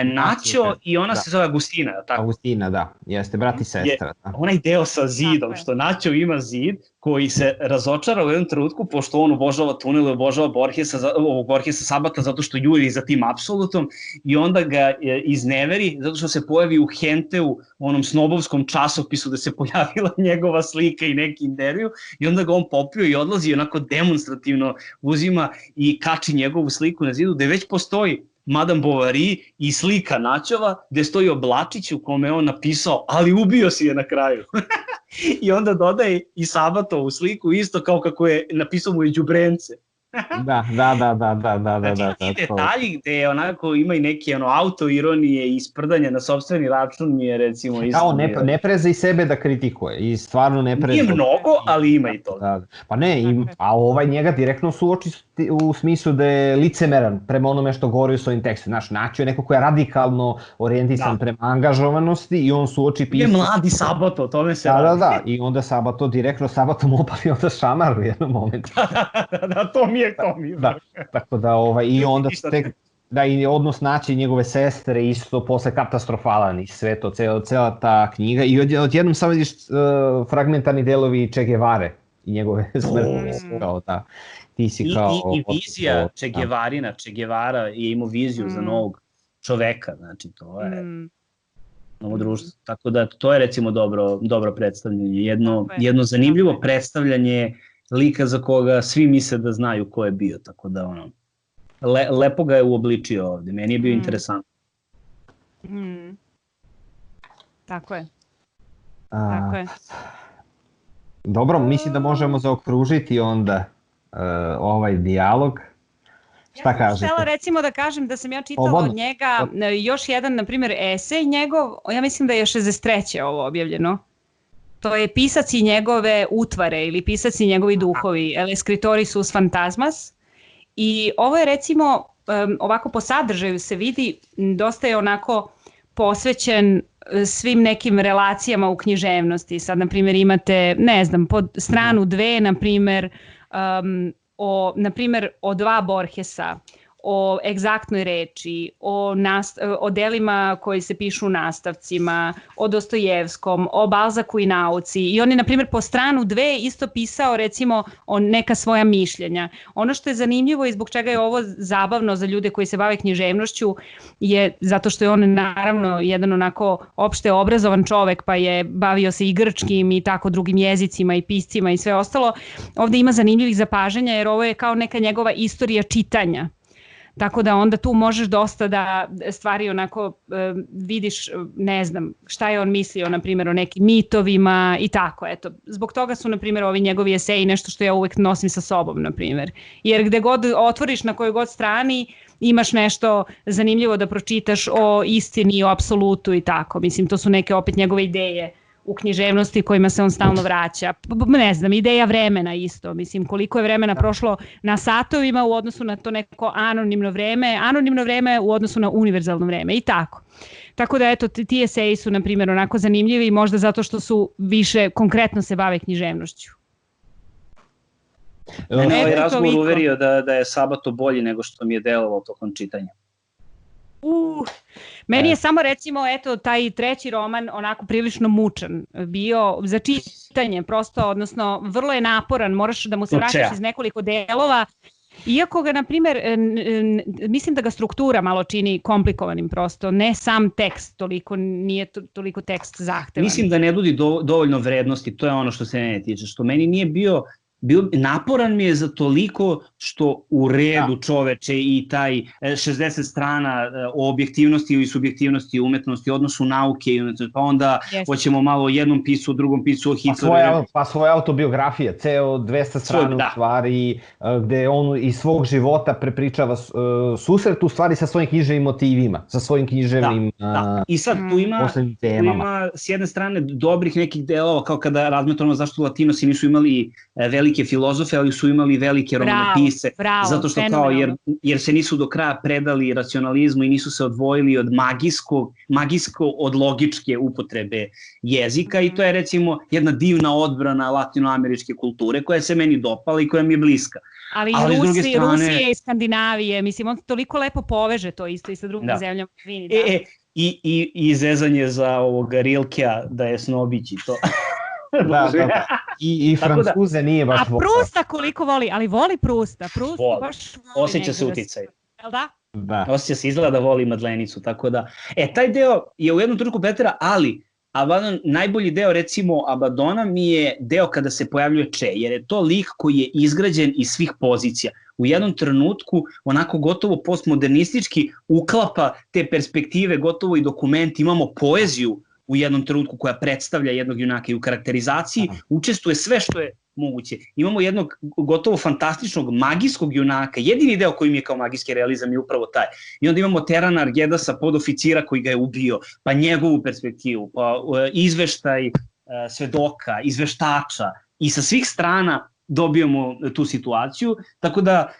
Nacho i ona se zove Agustina, tako? Agustina, da, jeste, brat i sestra. Onaj deo sa zidom, što Nacho ima zid koji se razočara u jednom trenutku, pošto on obožava tunel i obožava Borgesa Sabata zato što juri za tim apsolutom i onda ga izneveri zato što se pojavi u Henteu, onom snobovskom časopisu da se pojavila njegova slika i neki intervju i onda ga on popio i odlazi i onako demonstrativno uzima i kači njegovu sliku na zidu gde već postoji Madame Bovary i slika Načova gde stoji oblačić u kome je on napisao ali ubio si je na kraju. I onda dodaje i Sabatovu sliku isto kao kako je napisao mu i đubrence. Da. Znači, ti detalji gde onako ima i neke autoironije i sprdanje na sopstveni račun mi je recimo isto. Kao ne preza i sebe da kritikuje i stvarno ne preza. Nije mnogo, ali ima i to. Pa ne, a ovaj njega direktno suoči u smislu da je licemeran prema onome što govori u svojim tekstima. Znaš, Nacho je neko ko je radikalno orijentisan prema angažovanosti i on suoči pisao. Je mladi Sabato, o tome se radi. Da, i onda Sabato direktno Sabatom opali onda šamar u jednom momentu. Da, to mi je. Da, tako da i onda da i odnos Naće i njegove sestre isto posle katastrofalan i sve to, cela ta knjiga i odjednom samo vidiš fragmentarni delovi Che Guevare i njegove smrti. Ti si kao... I vizija Che Guevarina, Che Guevara je imao viziju za novog čoveka, znači to je novo društvo. Tako da to je recimo dobro predstavljanje, jedno zanimljivo predstavljanje lika za koga svi misle da znaju ko je bio, tako da lepo ga je uobličio ovde, meni je bio interesantno. Tako je. Dobro, mislim da možemo zaokružiti onda ovaj dijalog. Šta kažete? Ja sam htjela recimo da kažem da sam ja čitala od njega još jedan, na primjer, esej njegov, ja mislim da je 63. ovo objavljeno. To je Pisac i njegove utvare ili Pisac i njegovi duhovi, El escritori sus fantasmas. I ovo je recimo, ovako po sadržaju se vidi, dosta je onako posvećen svim nekim relacijama u književnosti. Sad, na primjer, imate, ne znam, pod stranu 2, na primjer, o dva Borgesa, o egzaktnoj reči, o delima koji se pišu u nastavcima, o Dostojevskom, o Balzaku i nauci. I on je, na primjer, po stranu 2 isto pisao, recimo, o neka svoja mišljenja. Ono što je zanimljivo i zbog čega je ovo zabavno za ljude koji se bave književnošću je zato što je on, naravno, jedan onako opšte obrazovan čovek, pa je bavio se i grčkim i tako drugim jezicima i piscima i sve ostalo. Ovde ima zanimljivih zapažanja jer ovo je kao neka njegova istorija čitanja. Tako da onda tu možeš dosta da stvari onako vidiš, ne znam, šta je on mislio, na primjer, o nekim mitovima i tako, eto. Zbog toga su, na primjer, ovi njegovi eseji nešto što ja uvek nosim sa sobom, na primjer. Jer gde god otvoriš, na kojoj god strani, imaš nešto zanimljivo da pročitaš o istini, o apsolutu i tako. Mislim, to su neke opet njegove ideje u književnosti kojima se on stalno vraća. Ne znam, ideja vremena isto. Mislim, koliko je vremena prošlo na satovima u odnosu na to neko anonimno vreme u odnosu na univerzalno vreme i tako. Tako da, eto, ti eseji su, na primjer, onako zanimljivi, možda zato što su više konkretno se bave književnošću. Mene je ovaj razgovor uverio da je Sabato bolji nego što mi je delovalo tokom čitanja. Meni je samo recimo taj treći roman onako prilično mučan bio za čitanje prosto, odnosno vrlo je naporan, moraš da mu se vraćaš iz nekoliko delova, iako ga, na primjer, mislim da ga struktura malo čini komplikovanim prosto, ne sam tekst toliko, nije toliko tekst zahtevan. Mislim da ne nudi dovoljno vrednosti, to je ono što se ne tiče, što meni nije bio naporan mi je za toliko što u redu čoveče i taj 60 strana o objektivnosti i subjektivnosti i umetnosti, odnosu nauke i umetnosti, pa onda hoćemo malo o jednom pisu, o drugom pisu, o Hitleru. Pa svoje autobiografije, ceo 200 strana u stvari, gde on iz svog života prepričava susret u stvari sa svojim književnim motivima, sa svojim književnim I sad tu ima s jedne strane dobrih nekih delova, kao kada razmetramo zašto Latinosi nisu imali velike filozofe, ali su imali velike romanopise, zato što kao, jer se nisu do kraja predali racionalizmu i nisu se odvojili od magijsko od logičke upotrebe jezika i to je recimo jedna divna odbrana latinoameričke kulture koja se meni dopala i koja mi je bliska. Ali Rusije i Skandinavije, mislim, on toliko lepo poveže to isto i sa drugim zemljama. I zezanje za ovoga Rilkea da je snobić i to. I Francuze nije baš volio. A Prusta koliko voli, ali voli Prusta. Baš osjeća se uticaj. Da. Osjeća se, izgleda da voli Madlenicu, tako da. Taj deo je u jednom trenutku Petera, ali Abaddon, najbolji deo recimo Abaddona mi je deo kada se pojavljuje Che, jer je to lik koji je izgrađen iz svih pozicija. U jednom trenutku onako gotovo postmodernistički uklapa te perspektive, gotovo i dokument, imamo poeziju u jednom trenutku koja predstavlja jednog junaka i u karakterizaciji učestvuje sve što je moguće. Imamo jednog gotovo fantastičnog magijskog junaka, jedini deo koji mi je kao magijski realizam je upravo taj. I onda imamo Terana Argedasa, podoficira koji ga je ubio, pa njegovu perspektivu, pa izveštaj svedoka, izveštača i sa svih strana dobijamo tu situaciju, tako da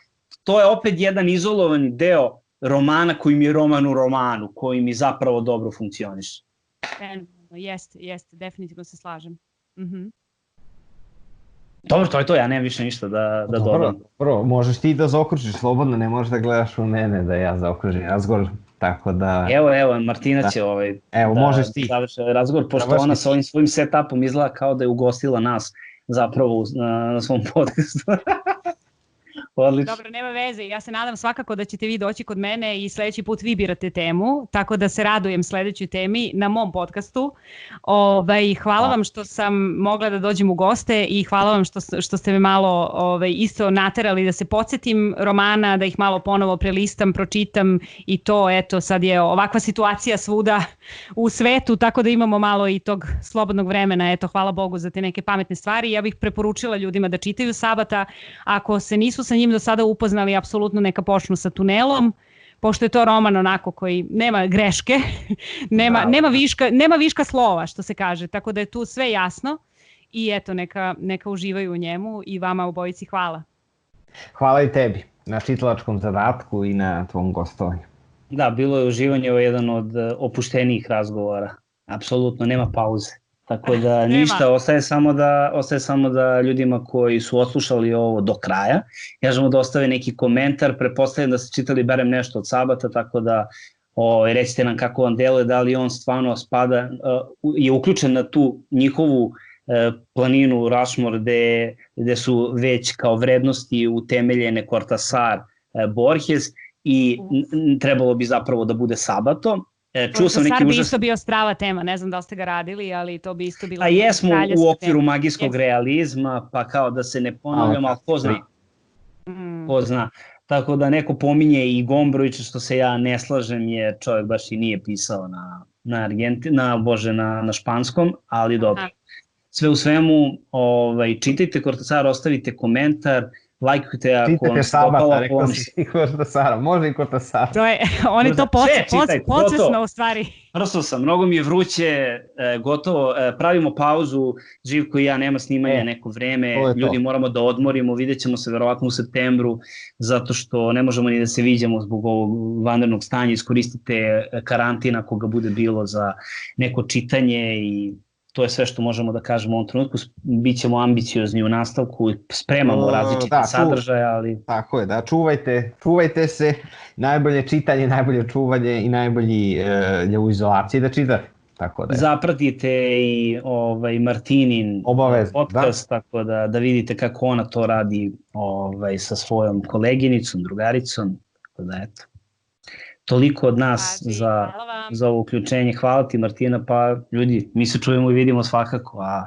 to je opet jedan izolovani deo romana koji mi je roman u romanu, koji mi zapravo dobro funkcioniše. Jeste, definitivno se slažem. Dobro, to je to, ja nemam više ništa da dodam. Dobro, možeš ti da zaokružiš slobodno, ne možeš da gledaš u mene da ja zaokružim razgovor, tako da... Evo, Martina će možeš ti. Završi razgovor, pošto ona sa ovim svojim setupom izgleda kao da je ugostila nas zapravo na svom podcastu. Odlično. Dobro, nema veze. Ja se nadam svakako da ćete vi doći kod mene i sledeći put vi birate temu, tako da se radujem sledećoj temi na mom podcastu. Hvala vam što sam mogla da dođem u goste i hvala vam što ste me malo isto naterali da se podsjetim romana, da ih malo ponovo prelistam, pročitam i to, eto, sad je ovakva situacija svuda u svetu, tako da imamo malo i tog slobodnog vremena. Eto, hvala Bogu za te neke pametne stvari. Ja bih preporučila ljudima da čitaju Sabata. Ako se nisu sa njim njim do sada upoznali, apsolutno neka počnu sa tunelom, pošto je to roman onako koji nema greške, nema viška slova, što se kaže, tako da je tu sve jasno i eto, neka uživaju u njemu i vama obojici hvala. Hvala i tebi na čitalačkom zadatku i na tvom gostovanju. Da, bilo je uživanje, ovo je jedan od opuštenijih razgovora, apsolutno, nema pauze. Tako da ništa, ostaje samo da ljudima koji su odslušali ovo do kraja, kažemo da ostave neki komentar, pretpostavljam da ste čitali barem nešto od Sabata, tako da recite nam kako vam deluje, da li on stvarno spada, je uključen na tu njihovu planinu Rushmore gde su već kao vrednosti utemeljene Cortázar, Borges i trebalo bi zapravo da bude Sabato. Cortázar bi isto bio strava tema, ne znam da li ste ga radili, ali to bi isto bilo... A jesmo u okviru magijskog realizma, pa kao da se ne ponavljamo, ali ko zna. Tako da neko pominje i Gombrowicza, što se ja ne slažem, jer čovjek baš i nije pisao na španskom, ali dobro. Sve u svemu, čitajte Cortázar, ostavite komentar, lajkujte ako vam se dopala. Rekao si Cortázara, može i Cortázar. Oni to podsvesno u stvari. Prosto sam, mnogo mi je vruće, gotovo, pravimo pauzu, Živko i ja, nema snimanja neko vreme, ljudi moramo da odmorimo, vidjet ćemo se verovatno u septembru, zato što ne možemo ni da se viđamo zbog ovog vanrednog stanja, iskoristite karantin ako ga bude bilo za neko čitanje i to je sve što možemo da kažemo u ovom trenutku. Bićemo ambiciozni u nastavku, spremamo različite sadržaje, ali... Tako je, da, čuvajte se, najbolje čitanje, najbolje čuvanje i najbolji je u izolaciji da čitate. Zapratite i Martinin podcast, tako da vidite kako ona to radi sa svojom koleginicom, drugaricom, tako da eto. Toliko od nas za ovo uključenje. Hvala ti, Martina, pa ljudi, mi se čujemo i vidimo svakako, a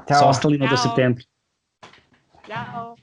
sa ostalima do septembra. Ćao.